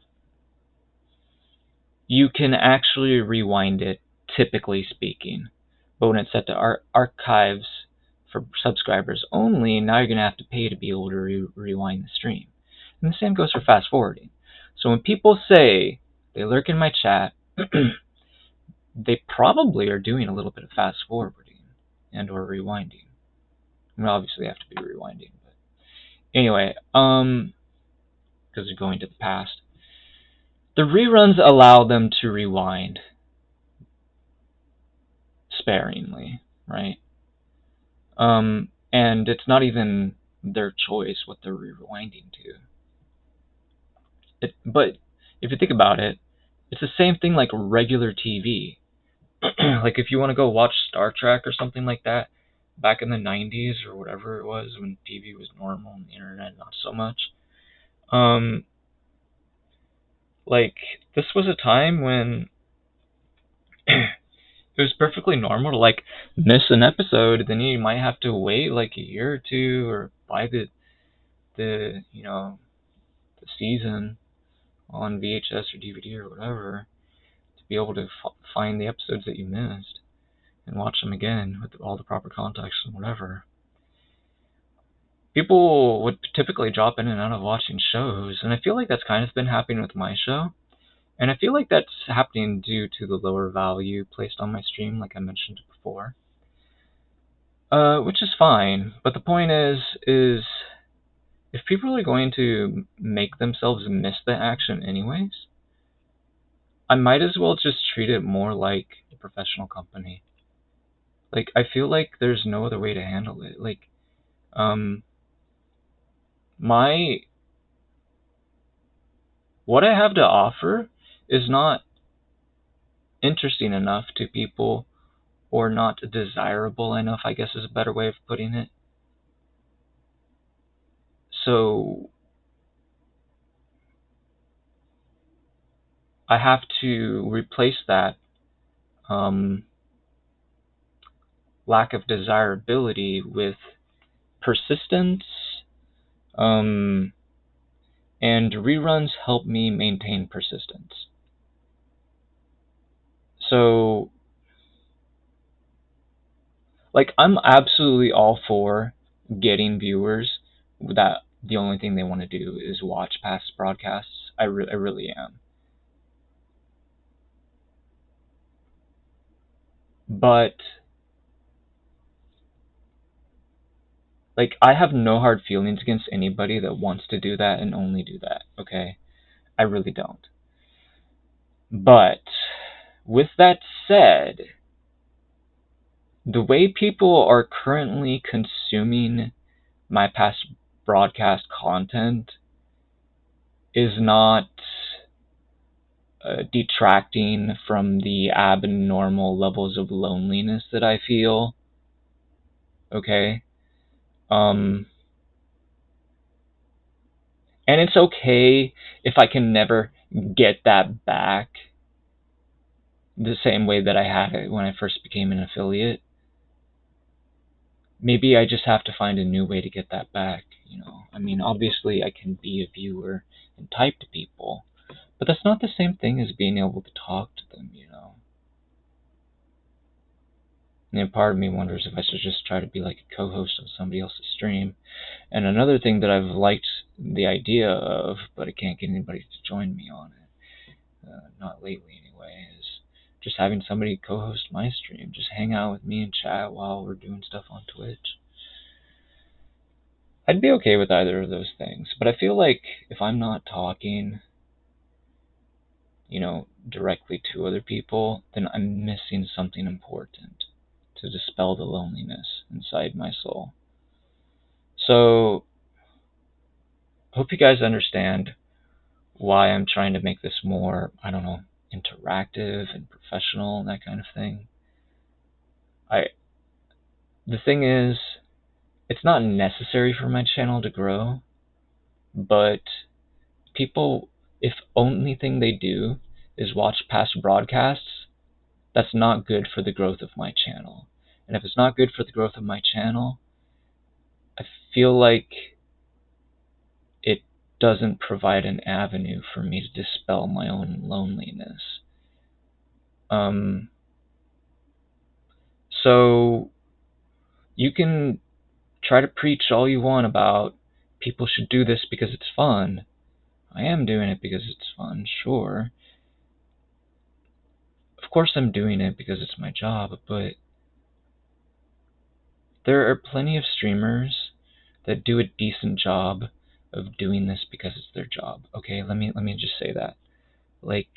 you can actually rewind it, typically speaking. But when it's set to archives for subscribers only, now you're going to have to pay to be able to rewind the stream. And the same goes for fast forwarding. So when people say they lurk in my chat, they probably are doing a little bit of fast forwarding and or rewinding. I mean, obviously they have to be rewinding, but anyway, because they're going to the past. The reruns allow them to rewind sparingly, right? And it's not even their choice what they're rewinding to. But if you think about it, it's the same thing like regular TV. Like if you want to go watch Star Trek or something like that, back in the 90s or whatever it was when TV was normal and the internet not so much. Like this was a time when it was perfectly normal to like miss an episode, then you might have to wait like a year or two or buy the the season on VHS or DVD or whatever to be able to find the episodes that you missed and watch them again with all the proper context and whatever. People would typically drop in and out of watching shows, and I feel like that's kind of been happening with my show. And I feel like that's happening due to the lower value placed on my stream, like I mentioned before. Which is fine, but the point is if people are going to make themselves miss the action anyways, I might as well just treat it more like a professional company. Like, I feel like there's no other way to handle it. Like, what I have to offer is not interesting enough to people or not desirable enough, I guess is a better way of putting it. So I have to replace that lack of desirability with persistence, and reruns help me maintain persistence. So, like, I'm absolutely all for getting viewers that the only thing they want to do is watch past broadcasts. I really am. But like, I have no hard feelings against anybody that wants to do that and only do that, okay? I really don't. But with that said, the way people are currently consuming my past broadcast content is not detracting from the abnormal levels of loneliness that I feel. Okay? And it's okay if I can never get that back the same way that I had it when I first became an affiliate. Maybe I just have to find a new way to get that back, I mean, obviously I can be a viewer and type to people, but that's not the same thing as being able to talk to them, And part of me wonders if I should just try to be like a co-host on somebody else's stream. And another thing that I've liked the idea of, but I can't get anybody to join me on it, not lately anyway, is just having somebody co-host my stream, just hang out with me and chat while we're doing stuff on Twitch. I'd be okay with either of those things, but I feel like if I'm not talking, directly to other people, then I'm missing something important. to dispel the loneliness inside my soul. So, hope you guys understand why I'm trying to make this more, I don't know, interactive and professional and that kind of thing. The thing is, it's not necessary for my channel to grow, but people, if only thing they do is watch past broadcasts, that's not good for the growth of my channel. And if it's not good for the growth of my channel, I feel like it doesn't provide an avenue for me to dispel my own loneliness. So you can try to preach all you want about people should do this because it's fun. I am doing it because it's fun, sure. Of course I'm doing it because it's my job, but there are plenty of streamers that do a decent job of doing this because it's their job. Okay, let me just say that. Like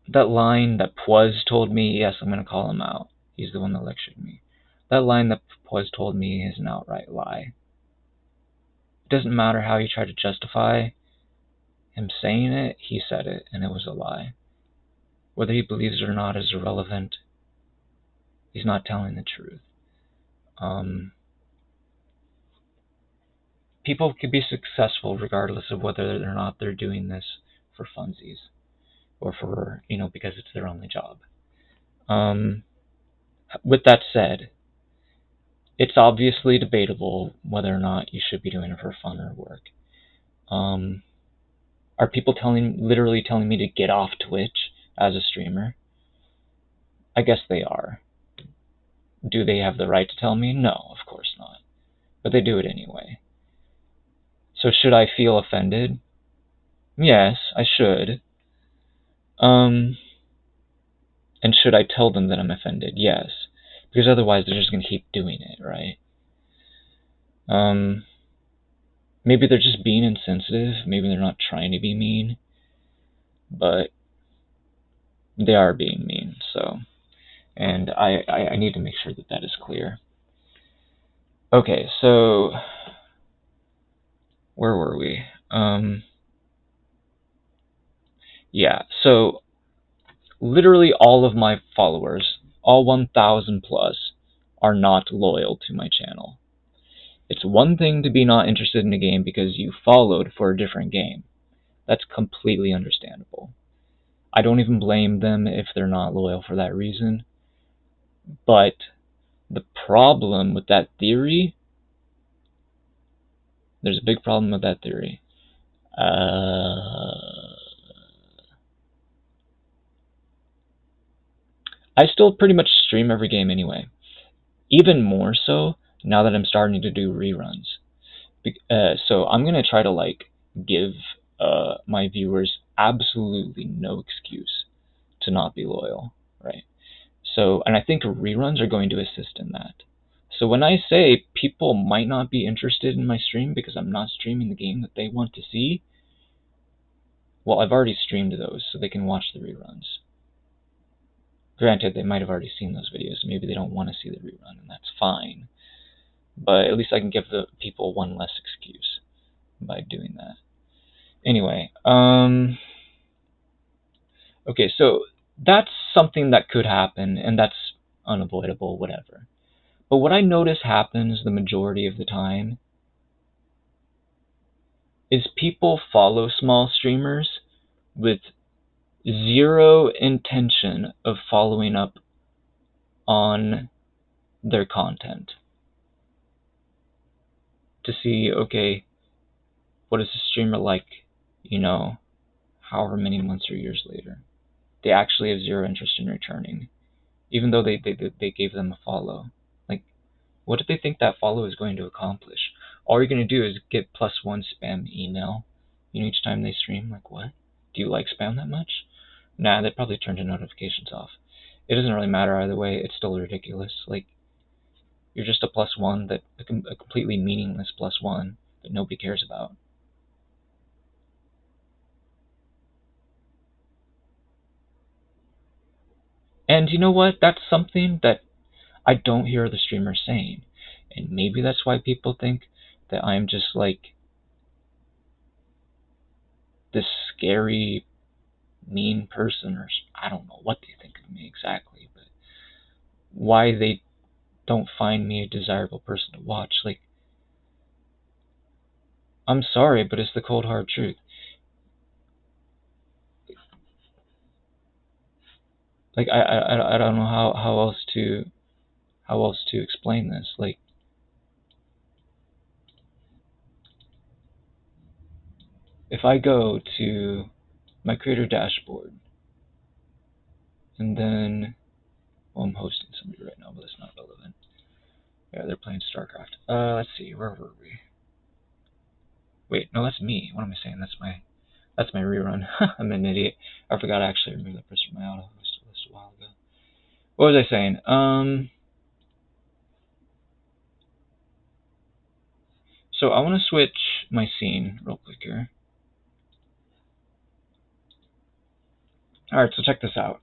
that line that Pwaz told me, yes, I'm gonna call him out. He's the one that lectured me. That line that Pwaz told me is an outright lie. It doesn't matter how you try to justify him saying it, he said it, and it was a lie. Whether he believes it or not is irrelevant. He's not telling the truth. People could be successful regardless of whether or not they're doing this for funsies or for, because it's their only job. With that said, it's obviously debatable whether or not you should be doing it for fun or work. Are people literally telling me to get off Twitch as a streamer? I guess they are. Do they have the right to tell me? No, of course not. But they do it anyway. So should I feel offended? Yes, I should. And should I tell them that I'm offended? Yes. Because otherwise they're just going to keep doing it, right? Maybe they're just being insensitive. Maybe they're not trying to be mean. But they are being mean, so. And I need to make sure that that is clear. Okay, so where were we? Yeah, so literally all of my followers, all 1,000 plus, are not loyal to my channel. It's one thing to be not interested in a game because you followed for a different game. That's completely understandable. I don't even blame them if they're not loyal for that reason. But the problem with that theory, there's a big problem with that theory. I still pretty much stream every game anyway. Even more so now that I'm starting to do reruns. So I'm going to try to give my viewers absolutely no excuse to not be loyal, right? So, and I think reruns are going to assist in that. So when I say people might not be interested in my stream because I'm not streaming the game that they want to see, well, I've already streamed those, so they can watch the reruns. Granted, they might have already seen those videos. Maybe they don't want to see the rerun, and that's fine. But at least I can give the people one less excuse by doing that. Anyway, okay, so that's something that could happen, and that's unavoidable, whatever. But what I notice happens the majority of the time is people follow small streamers with zero intention of following up on their content to see, okay, what is the streamer like, however many months or years later. They actually have zero interest in returning, even though they gave them a follow. Like, what do they think that follow is going to accomplish? All you're going to do is get +1 spam email, each time they stream. Like, what? Do you like spam that much? Nah, they probably turned the notifications off. It doesn't really matter either way. It's still ridiculous. Like, you're just a +1 that a completely meaningless +1 that nobody cares about. And you know what? That's something that I don't hear the streamers saying. And maybe that's why people think that I'm just like this scary, mean person, or I don't know what they think of me exactly, but why they don't find me a desirable person to watch. Like, I'm sorry, but it's the cold hard truth. Like, I don't know how else to explain this. Like, if I go to my creator dashboard and then, well, I'm hosting somebody right now, but it's not relevant. Yeah, they're playing Starcraft. Let's see, where were we? Wait, no, that's me. What am I saying? That's my rerun. I'm an idiot. I forgot I actually removed that person from my auto host list a while ago. What was I saying? So I want to switch my scene real quick here. Alright, so check this out.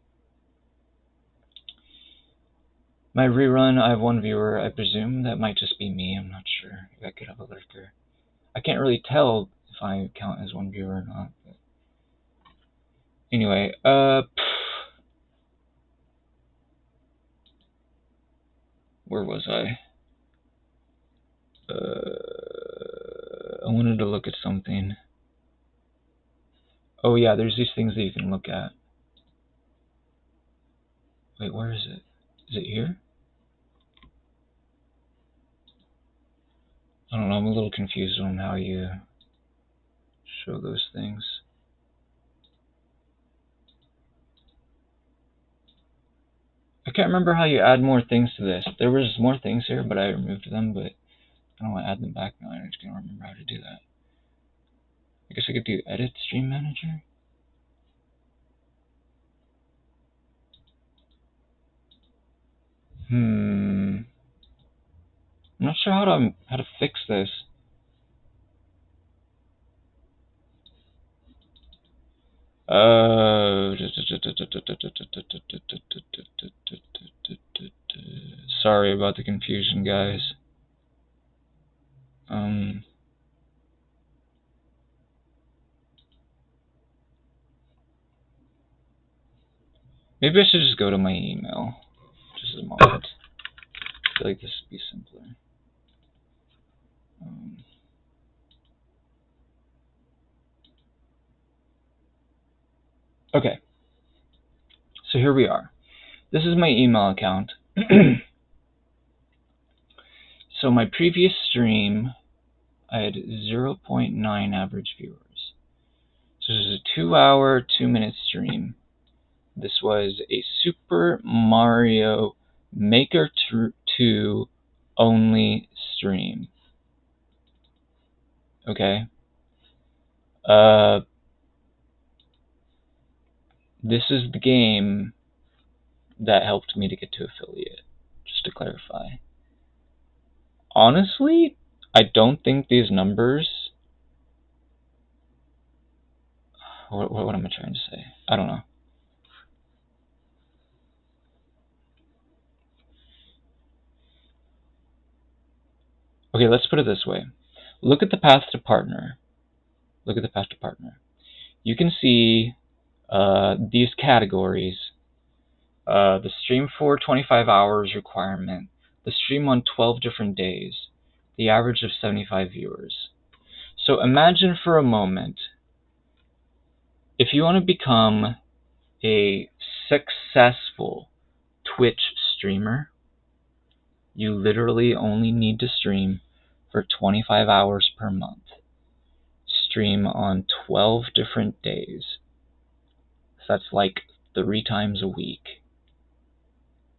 My rerun, I have one viewer. I presume that might just be me. I'm not sure. I could have a lurker. I can't really tell if I count as one viewer or not. But anyway, where was I? I wanted to look at something. Oh yeah, there's these things that you can look at. Wait, where is it? Is it here? I don't know, I'm a little confused on how you show those things. I can't remember how you add more things to this. There was more things here, but I removed them, but I don't want to add them back now. I just can't remember how to do that. I guess I could do edit stream manager. I'm not sure how to fix this. Sorry about the confusion, guys. Maybe I should just go to my email. Just a moment. I feel like this would be simpler. Okay. So here we are. This is my email account. So my previous stream, I had 0.9 average viewers. So this is a 2-hour, 2-minute stream. This was a Super Mario Maker 2 only stream. Okay. This is the game that helped me to get to affiliate, just to clarify. Honestly, I don't think these numbers... What am I trying to say? I don't know. Okay, let's put it this way. Look at the path to partner. Look at the path to partner. You can see these categories. The stream for 25 hours requirement. The stream on 12 different days. The average of 75 viewers. So imagine for a moment, if you want to become a successful Twitch streamer, you literally only need to stream for 25 hours per month. Stream on 12 different days. So that's like 3 times a week.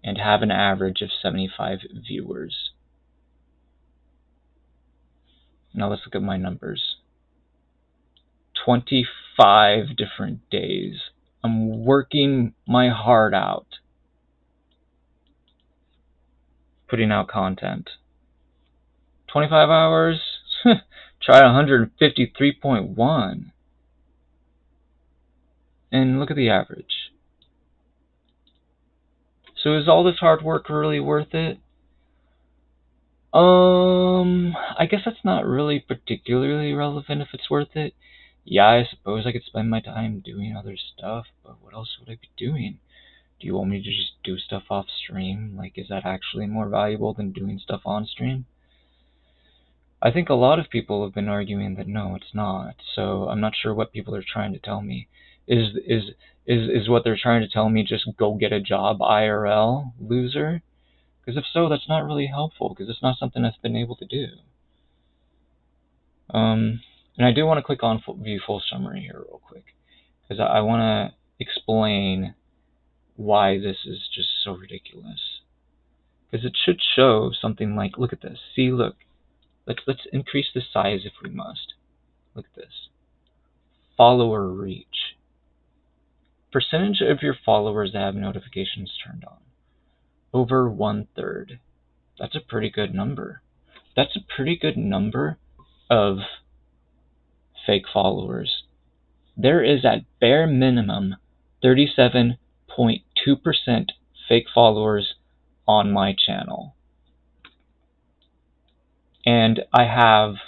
And have an average of 75 viewers. Now let's look at my numbers. 25 different days. I'm working my heart out, putting out content. 25 hours? Try 153.1. And look at the average. So is all this hard work really worth it? I guess that's not really particularly relevant if it's worth it. Yeah, I suppose I could spend my time doing other stuff, but what else would I be doing? Do you want me to just do stuff off stream? Like, is that actually more valuable than doing stuff on stream? I think a lot of people have been arguing that no, it's not. So I'm not sure what people are trying to tell me. Is what they're trying to tell me just go get a job IRL, loser? Because if so, that's not really helpful, because it's not something I've been able to do. And I do want to click on view full summary here real quick, because I want to explain why this is just so ridiculous. Because it should show something like, look at this. See, look. Let's increase the size if we must. Look at this. Follower reach. Percentage of your followers that have notifications turned on. Over 1/3. That's a pretty good number. That's a pretty good number of fake followers. There is at bare minimum 37.2% fake followers on my channel. And I have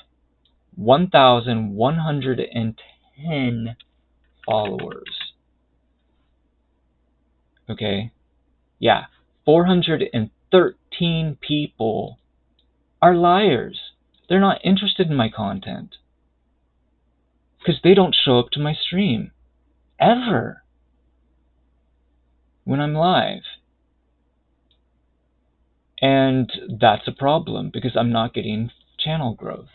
1,110 followers. Okay? Yeah, 413 people are liars. They're not interested in my content. Because they don't show up to my stream. Ever. When I'm live. And that's a problem, because I'm not getting channel growth.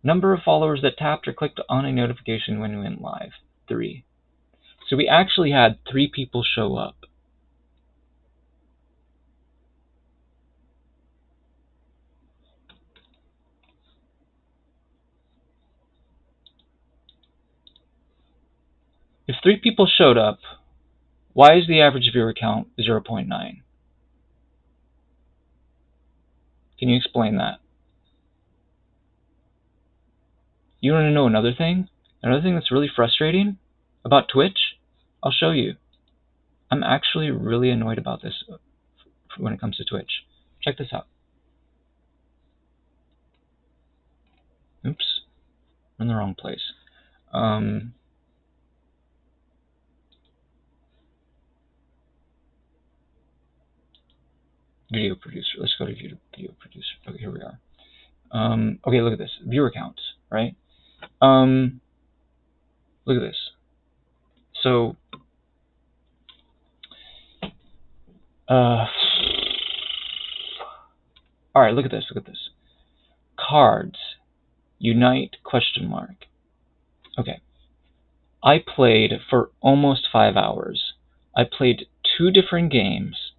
Number of followers that tapped or clicked on a notification when we went live. 3. So we actually had 3 people show up. If 3 people showed up, why is the average viewer count 0.9? Can you explain that? You want to know another thing? Another thing that's really frustrating about Twitch? I'll show you. I'm actually really annoyed about this when it comes to Twitch. Check this out. Oops. I'm in the wrong place. Video producer. Let's go to video producer. Okay, here we are. Okay, look at this. Viewer counts, right? Look at this. So, alright, look at this. Look at this. Cards. Unite, question mark. Okay. I played for almost 5 hours. I played 2 different games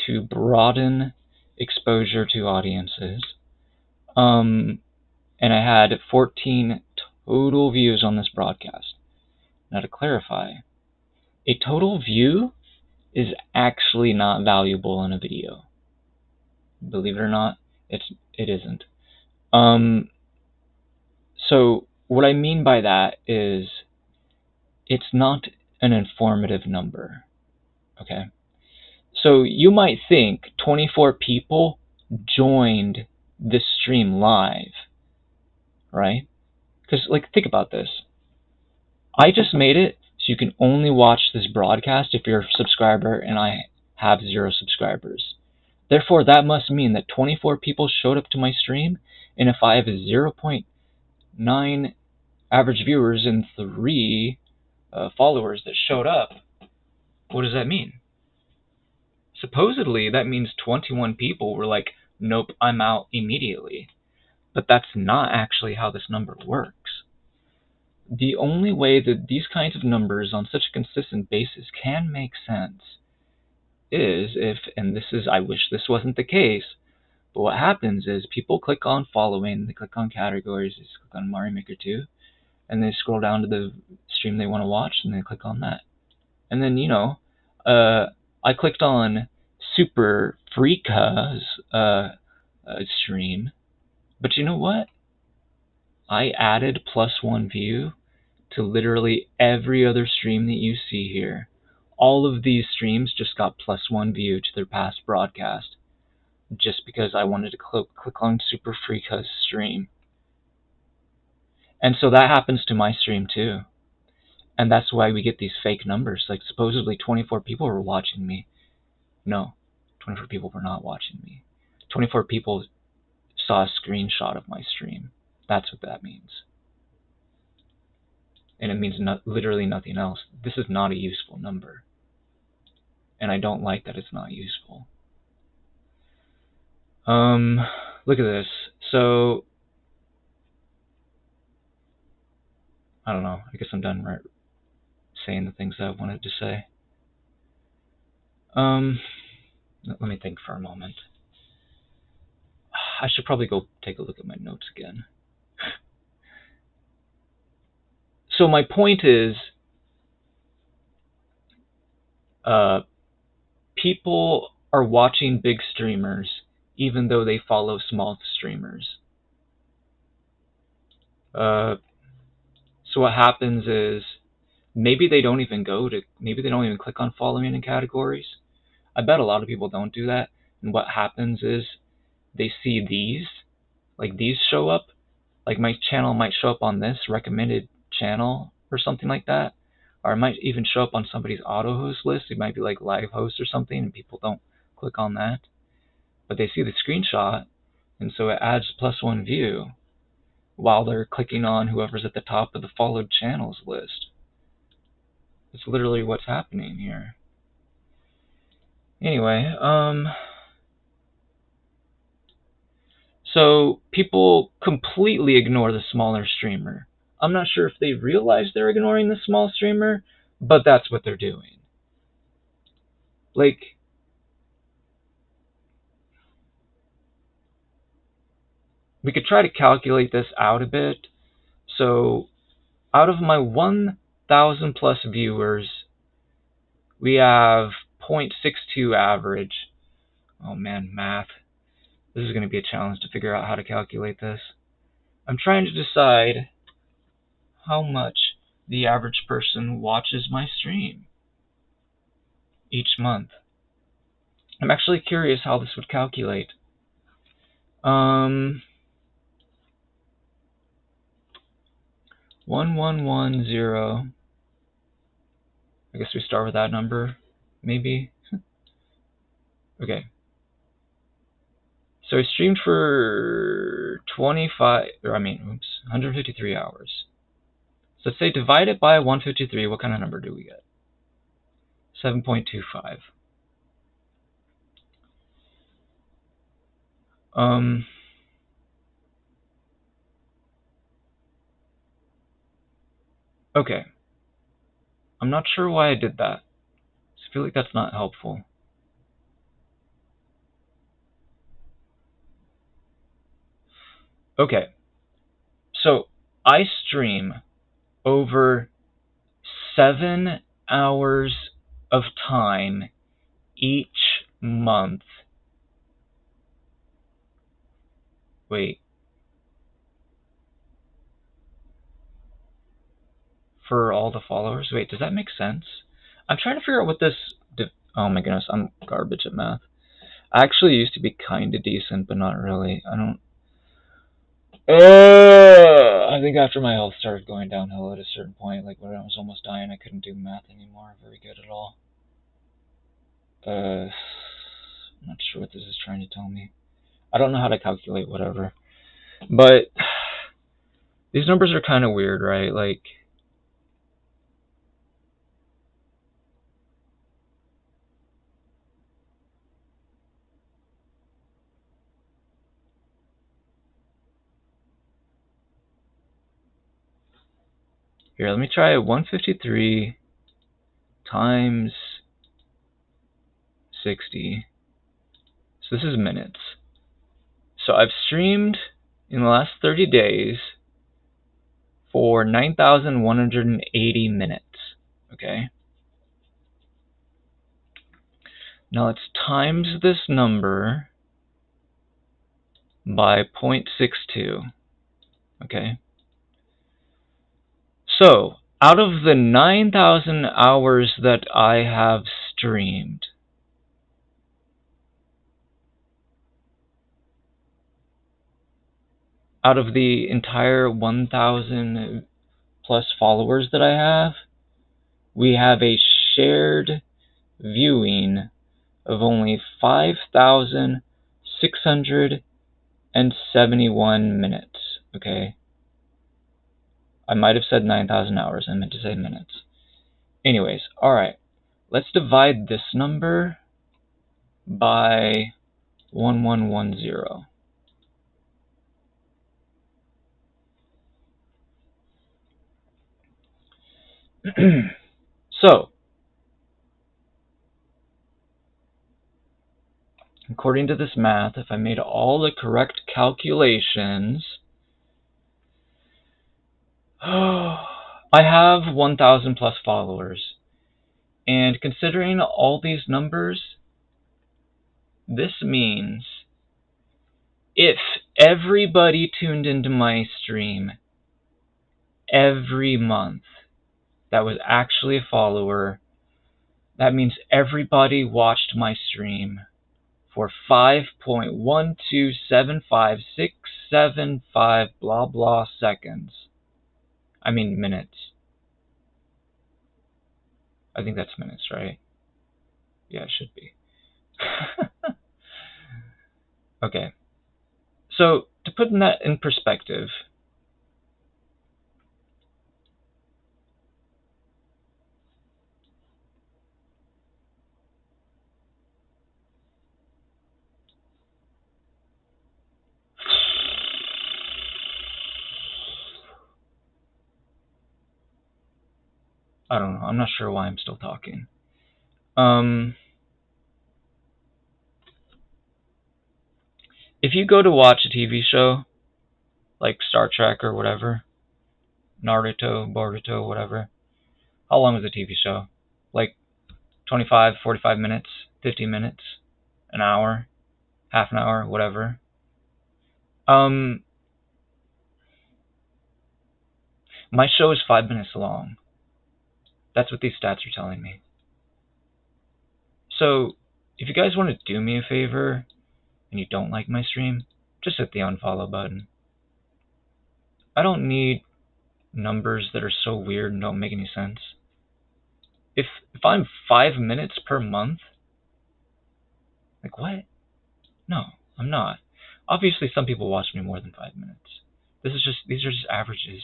to broaden exposure to audiences. And I had 14 total views on this broadcast. Now to clarify, a total view is actually not valuable in a video. Believe it or not, it isn't. So what I mean by that is it's not an informative number. Okay? So you might think 24 people joined this stream live, right? Because, like, think about this. I just made it so you can only watch this broadcast if you're a subscriber, and I have 0 subscribers. Therefore, that must mean that 24 people showed up to my stream, and if I have 0.9 average viewers and 3 followers that showed up, what does that mean? Supposedly, that means 21 people were like, nope, I'm out immediately. But that's not actually how this number works. The only way that these kinds of numbers on such a consistent basis can make sense is if, and this is, I wish this wasn't the case, but what happens is people click on following, they click on categories, they click on Mario Maker 2, and they scroll down to the stream they want to watch, and they click on that. And then, I clicked on Super Freaka's stream, but you know what? I added +1 view to literally every other stream that you see here. all of these streams just got +1 view to their past broadcast, just because I wanted to click on Super Freaka's stream. And so that happens to my stream too. And that's why we get these fake numbers. Like, supposedly 24 people were watching me. No, 24 people were not watching me. 24 people saw a screenshot of my stream. That's what that means. And it means literally nothing else. This is not a useful number. And I don't like that it's not useful. Look at this. So, I don't know. I guess I'm done saying the things that I wanted to say. Let me think for a moment. I should probably go take a look at my notes again. So my point is, people are watching big streamers even though they follow small streamers. So what happens is, maybe they don't even click on following in categories. I bet a lot of people don't do that. And what happens is, they see these show up. Like, my channel might show up on this recommended channel or something like that. Or it might even show up on somebody's auto host list. It might be like live host or something, and people don't click on that. But they see the screenshot, and so it adds +1 view while they're clicking on whoever's at the top of the followed channels list. It's literally what's happening here. Anyway, so people completely ignore the smaller streamer. I'm not sure if they realize they're ignoring the small streamer, but that's what they're doing. Like, we could try to calculate this out a bit. So, out of my 1,000 plus viewers, we have 0.62 average. Oh man, math. This is going to be a challenge to figure out how to calculate this. I'm trying to decide how much the average person watches my stream each month. I'm actually curious how this would calculate. 1110. I guess we start with that number, maybe. Okay. So I streamed for 153 hours. So let's say divide it by 153. What kind of number do we get? 7.25. Okay. I'm not sure why I did that. I feel like that's not helpful. Okay. So I stream over 7 hours of time each month. Wait. For all the followers? Wait, does that make sense? I'm trying to figure out what this... Oh my goodness, I'm garbage at math. I actually used to be kind of decent, but not really. I think after my health started going downhill at a certain point, like when I was almost dying, I couldn't do math anymore very good at all. I'm not sure what this is trying to tell me. I don't know how to calculate whatever. But these numbers are kind of weird, right? Like, here, let me try 153 times 60. So this is minutes. So I've streamed in the last 30 days for 9,180 minutes. Okay. Now let's times this number by 0.62. Okay. So Out of the 9,000 hours that I have streamed, out of the entire 1,000 plus followers that I have, we have a shared viewing of only 5,671 minutes. Okay? I might have said 9,000 hours. I meant to say minutes. Anyways, alright. Let's divide this number by 1110. So, according to this math, if I made all the correct calculations, I have 1,000 plus followers. And considering all these numbers, this means if everybody tuned into my stream every month that was actually a follower, that means everybody watched my stream for 5.1275675 blah blah seconds. I mean minutes. I think that's minutes, right? Yeah, it should be. Okay. So, to put that in perspective, I don't know. I'm not sure why I'm still talking. If you go to watch a TV show, like Star Trek or whatever, Naruto, Boruto, whatever, how long is a TV show? Like 25, 45 minutes, 50 minutes, an hour, half an hour, whatever. My show is 5 minutes long. That's what these stats are telling me. So, if you guys want to do me a favor and you don't like my stream, just hit the unfollow button. I don't need numbers that are so weird and don't make any sense. If I'm 5 minutes per month, like what? No, I'm not. Obviously, some people watch me more than 5 minutes. These are just averages.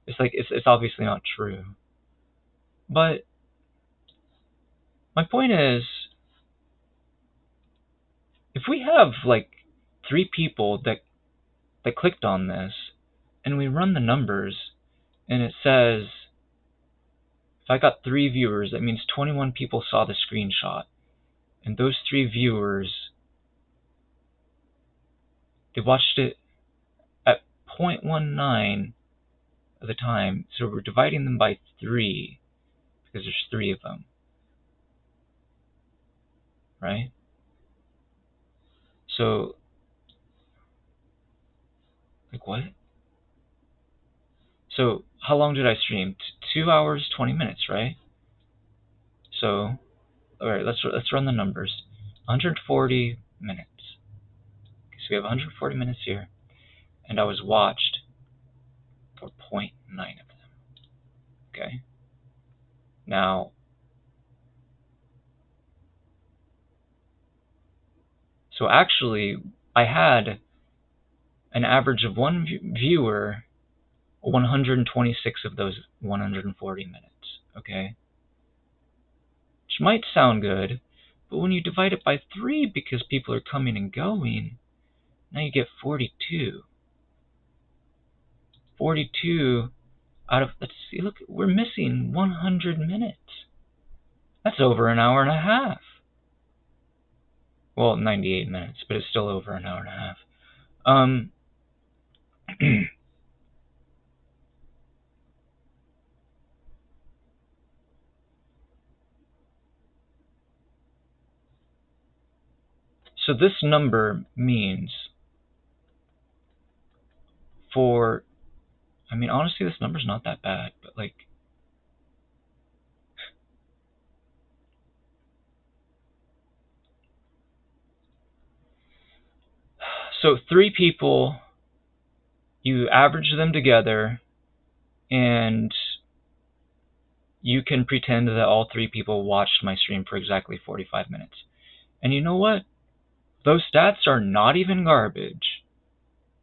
It's obviously not true. But my point is, if we have like 3 people that clicked on this, and we run the numbers, and it says if I got 3 viewers, that means 21 people saw the screenshot, and those 3 viewers, they watched it at 0.19 of the time, so we're dividing them by 3 because there's 3 of them, right? So, like what? So, how long did I stream? 2 hours, 20 minutes, right? So, alright, let's run the numbers. 140 minutes. Okay, so we have 140 minutes here, and I was watched for 0.9 of them. Okay? Now, so actually, I had an average of one viewer 126 of those 140 minutes, okay? Which might sound good, but when you divide it by 3 because people are coming and going, now you get 42. 42 out of, let's see, look, we're missing 100 minutes. That's over an hour and a half. Well, 98 minutes, but it's still over an hour and a half. So this number means for, I mean, honestly, this number's not that bad, but like, So 3 people, you average them together, and you can pretend that all 3 people watched my stream for exactly 45 minutes. And you know what? Those stats are not even garbage,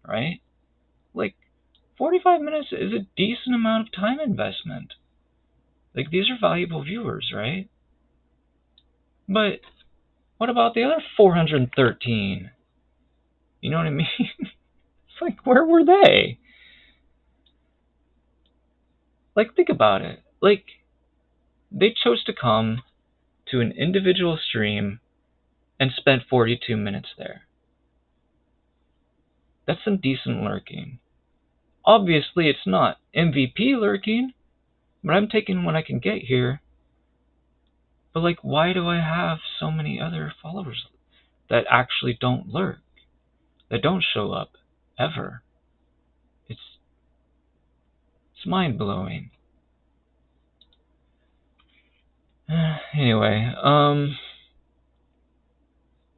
right? Like, 45 minutes is a decent amount of time investment. Like, these are valuable viewers, right? But what about the other 413? You know what I mean? It's like, where were they? Like, think about it. Like, they chose to come to an individual stream and spent 42 minutes there. That's some decent lurking. Obviously, it's not MVP lurking, but I'm taking what I can get here. But, like, why do I have so many other followers that actually don't lurk? That don't show up ever? It's mind-blowing. Anyway,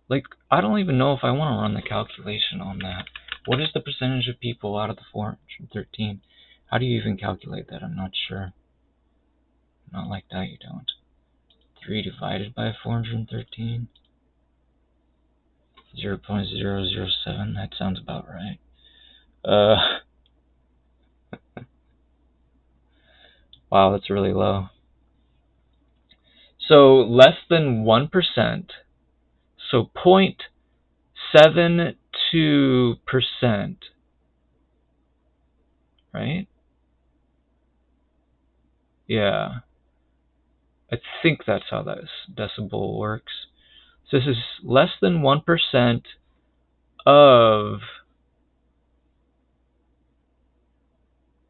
like, I don't even know if I want to run the calculation on that. What is the percentage of people out of the 413? How do you even calculate that? I'm not sure. Not like that, you don't. 3 divided by 413? 0.007, that sounds about right. Wow, that's really low. So less than 1%, so 0.72%, right? Yeah, I think that's how that decibel works. So this is less than 1% of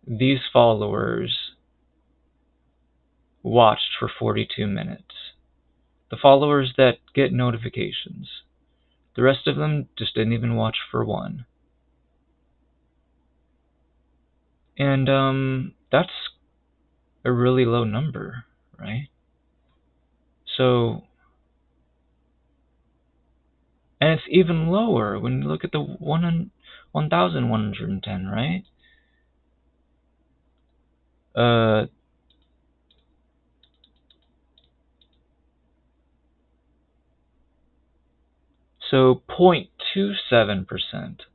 these followers watched for 42 minutes. The followers that get notifications. The rest of them just didn't even watch for one. And that's a really low number, right? So, and it's even lower when you look at the 1,110, right? So 0.27%.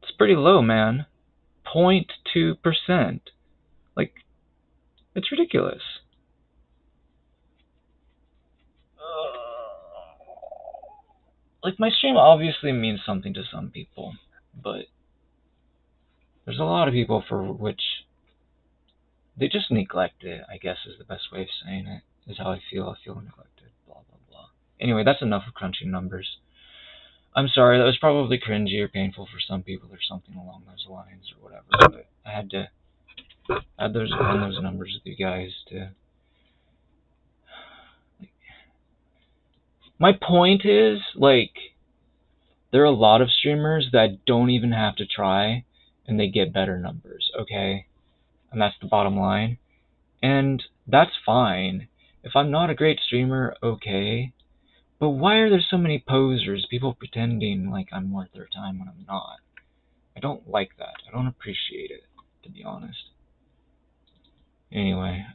It's pretty low, man. 0.2%. Like, it's ridiculous. Like, my stream obviously means something to some people, but there's a lot of people for which they just neglect it, I guess is the best way of saying it, is how I feel. I feel neglected, blah, blah, blah. Anyway, that's enough of crunching numbers. I'm sorry, that was probably cringy or painful for some people or something along those lines or whatever, but I had to run those numbers with you guys to... My point is, like, there are a lot of streamers that don't even have to try, and they get better numbers, okay? And that's the bottom line. And that's fine. If I'm not a great streamer, okay. But why are there so many posers, people pretending like I'm worth their time when I'm not? I don't like that. I don't appreciate it, to be honest. Anyway,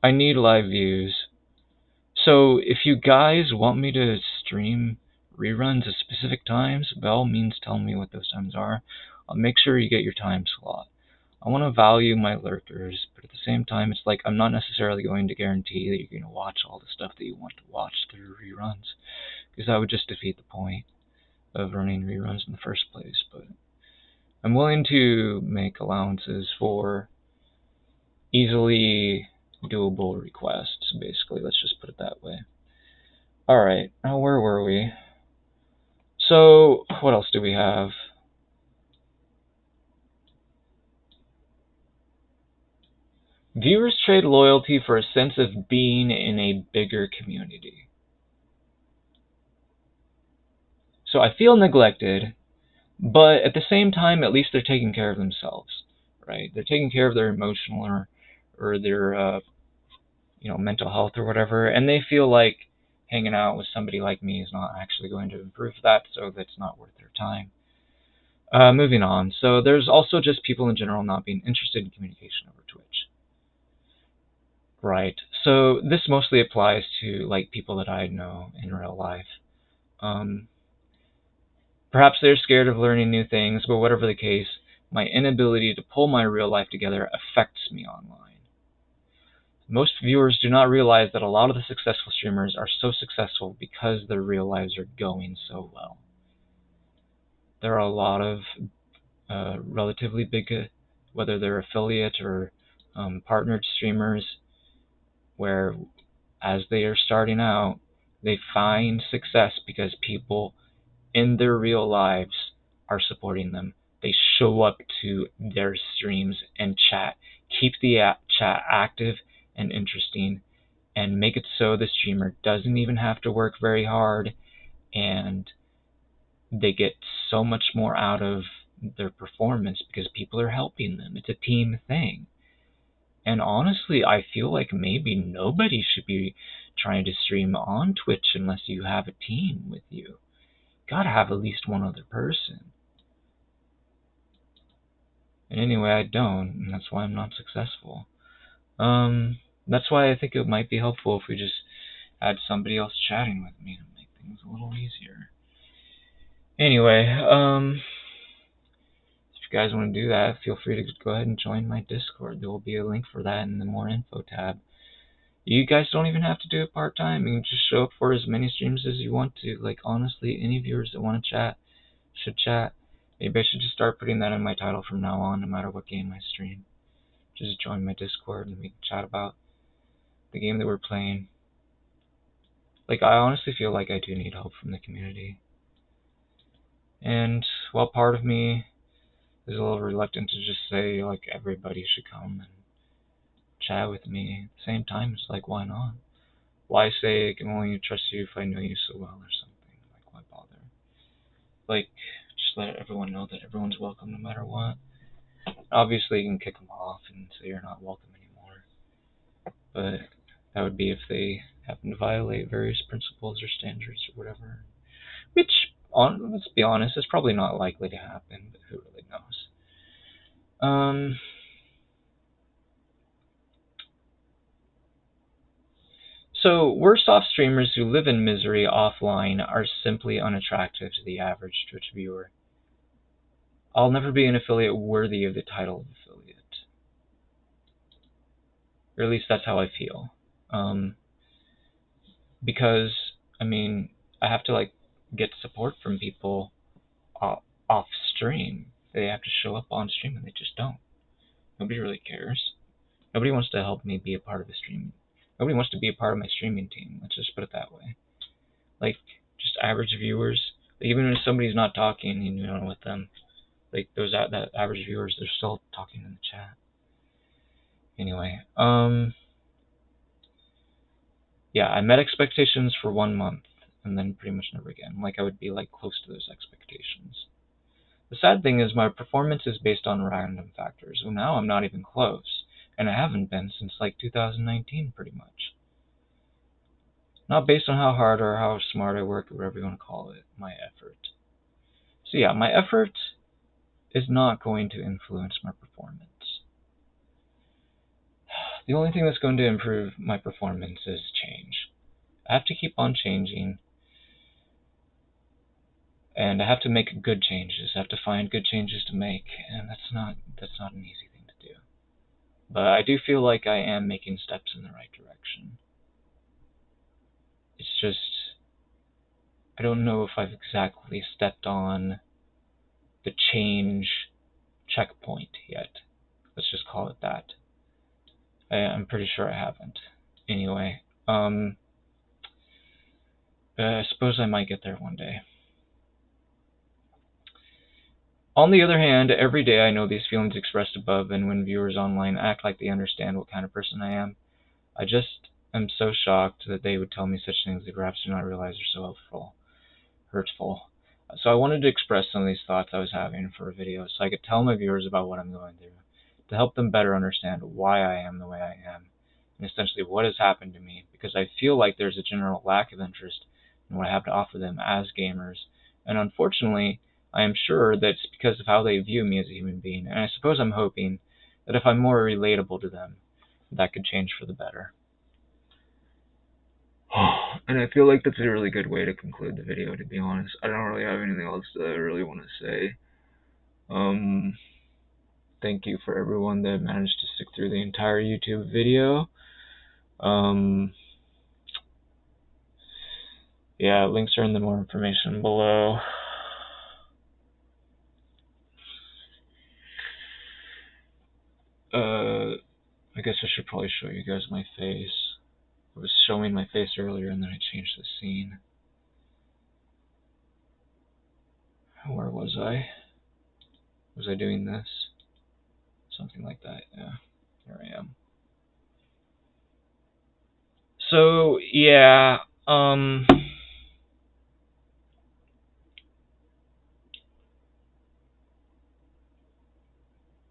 I need live views. So if you guys want me to stream reruns at specific times, by all means tell me what those times are. I'll make sure you get your time slot. I want to value my lurkers, but at the same time, it's like I'm not necessarily going to guarantee that you're going to watch all the stuff that you want to watch through reruns, because that would just defeat the point of running reruns in the first place. But I'm willing to make allowances for easily doable requests, basically. Let's just put it that way. Alright, now where were we? So, what else do we have? Viewers trade loyalty for a sense of being in a bigger community. So I feel neglected, but at the same time, at least they're taking care of themselves, right? They're taking care of their emotional or their mental health or whatever, and they feel like hanging out with somebody like me is not actually going to improve that, so that's not worth their time. Moving on. So there's also just people in general not being interested in communication over Twitch. Right. So this mostly applies to like people that I know in real life. Um, Perhaps they're scared of learning new things, but whatever the case, my inability to pull my real life together affects me online. Most viewers do not realize that a lot of the successful streamers are so successful because their real lives are going so well. There are a lot of relatively big, whether they're affiliate or partnered streamers, where as they are starting out, they find success because people in their real lives are supporting them. They show up to their streams and chat, keep the chat active and interesting, and make it so the streamer doesn't even have to work very hard, and they get so much more out of their performance because people are helping them. It's a team thing. And honestly, I feel like maybe nobody should be trying to stream on Twitch unless you have a team with you. Gotta have at least one other person. And anyway, I don't, and that's why I'm not successful. That's why I think it might be helpful if we just had somebody else chatting with me to make things a little easier. Anyway, if you guys want to do that, feel free to go ahead and join my Discord. There will be a link for that in the More Info tab. You guys don't even have to do it part-time. You can just show up for as many streams as you want to. Like, honestly, any viewers that want to chat should chat. Maybe I should just start putting that in my title from now on, no matter what game I stream. Just join my Discord and we can chat about the game that we're playing. Like, I honestly feel like I do need help from the community. And while part of me is a little reluctant to just say, like, everybody should come and chat with me, at the same time, it's like, why not? Why say I can only trust you if I know you so well or something? Like, why bother? Like, just let everyone know that everyone's welcome no matter what. Obviously, you can kick them off and say you're not welcome anymore. But that would be if they happen to violate various principles or standards or whatever. Which, let's be honest, is probably not likely to happen, but who really knows? So, worst off streamers who live in misery offline are simply unattractive to the average Twitch viewer. I'll never be an affiliate worthy of the title of affiliate. Or at least that's how I feel. Because, I mean, I have to, like, get support from people off stream. They have to show up on stream and they just don't. Nobody really cares. Nobody wants to help me be a part of a stream. Nobody wants to be a part of my streaming team. Let's just put it that way. Like, just average viewers. Even if somebody's not talking, you know, with them, like those that average viewers, they're still talking in the chat. Anyway, yeah, I met expectations for 1 month, and then pretty much never again. Like, I would be like close to those expectations. The sad thing is my performance is based on random factors. Well, now I'm not even close, and I haven't been since like 2019, pretty much. Not based on how hard or how smart I work, or whatever you want to call it, my effort. So yeah, my effort is not going to influence my performance. The only thing that's going to improve my performance is change. I have to keep on changing, and I have to make good changes. I have to find good changes to make, and that's not an easy thing to do. But I do feel like I am making steps in the right direction. It's just, I don't know if I've exactly stepped on the change checkpoint yet. Let's just call it that. I'm pretty sure I haven't. Anyway, I suppose I might get there one day. On the other hand, every day I know these feelings expressed above, and when viewers online act like they understand what kind of person I am, I just am so shocked that they would tell me such things they perhaps do not realize are so hurtful. So I wanted to express some of these thoughts I was having for a video so I could tell my viewers about what I'm going through, to help them better understand why I am the way I am, and essentially what has happened to me, because I feel like there's a general lack of interest in what I have to offer them as gamers, and unfortunately, I am sure that it's because of how they view me as a human being, and I suppose I'm hoping that if I'm more relatable to them, that could change for the better. And I feel like that's a really good way to conclude the video, to be honest. I don't really have anything else that I really want to say. Thank you for everyone that managed to stick through the entire YouTube video. Yeah, links are in the more information below. I guess I should probably show you guys my face. I was showing my face earlier and then I changed the scene. Where was I? Was I doing this? Something like that, yeah. Here I am. So, yeah, that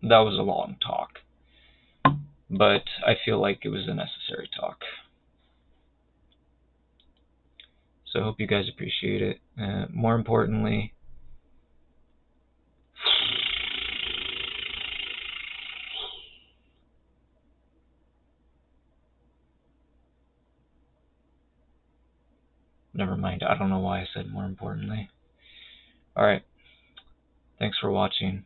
was a long talk, but I feel like it was a necessary talk. So I hope you guys appreciate it. More importantly, never mind, I don't know why I said more importantly. Alright, thanks for watching.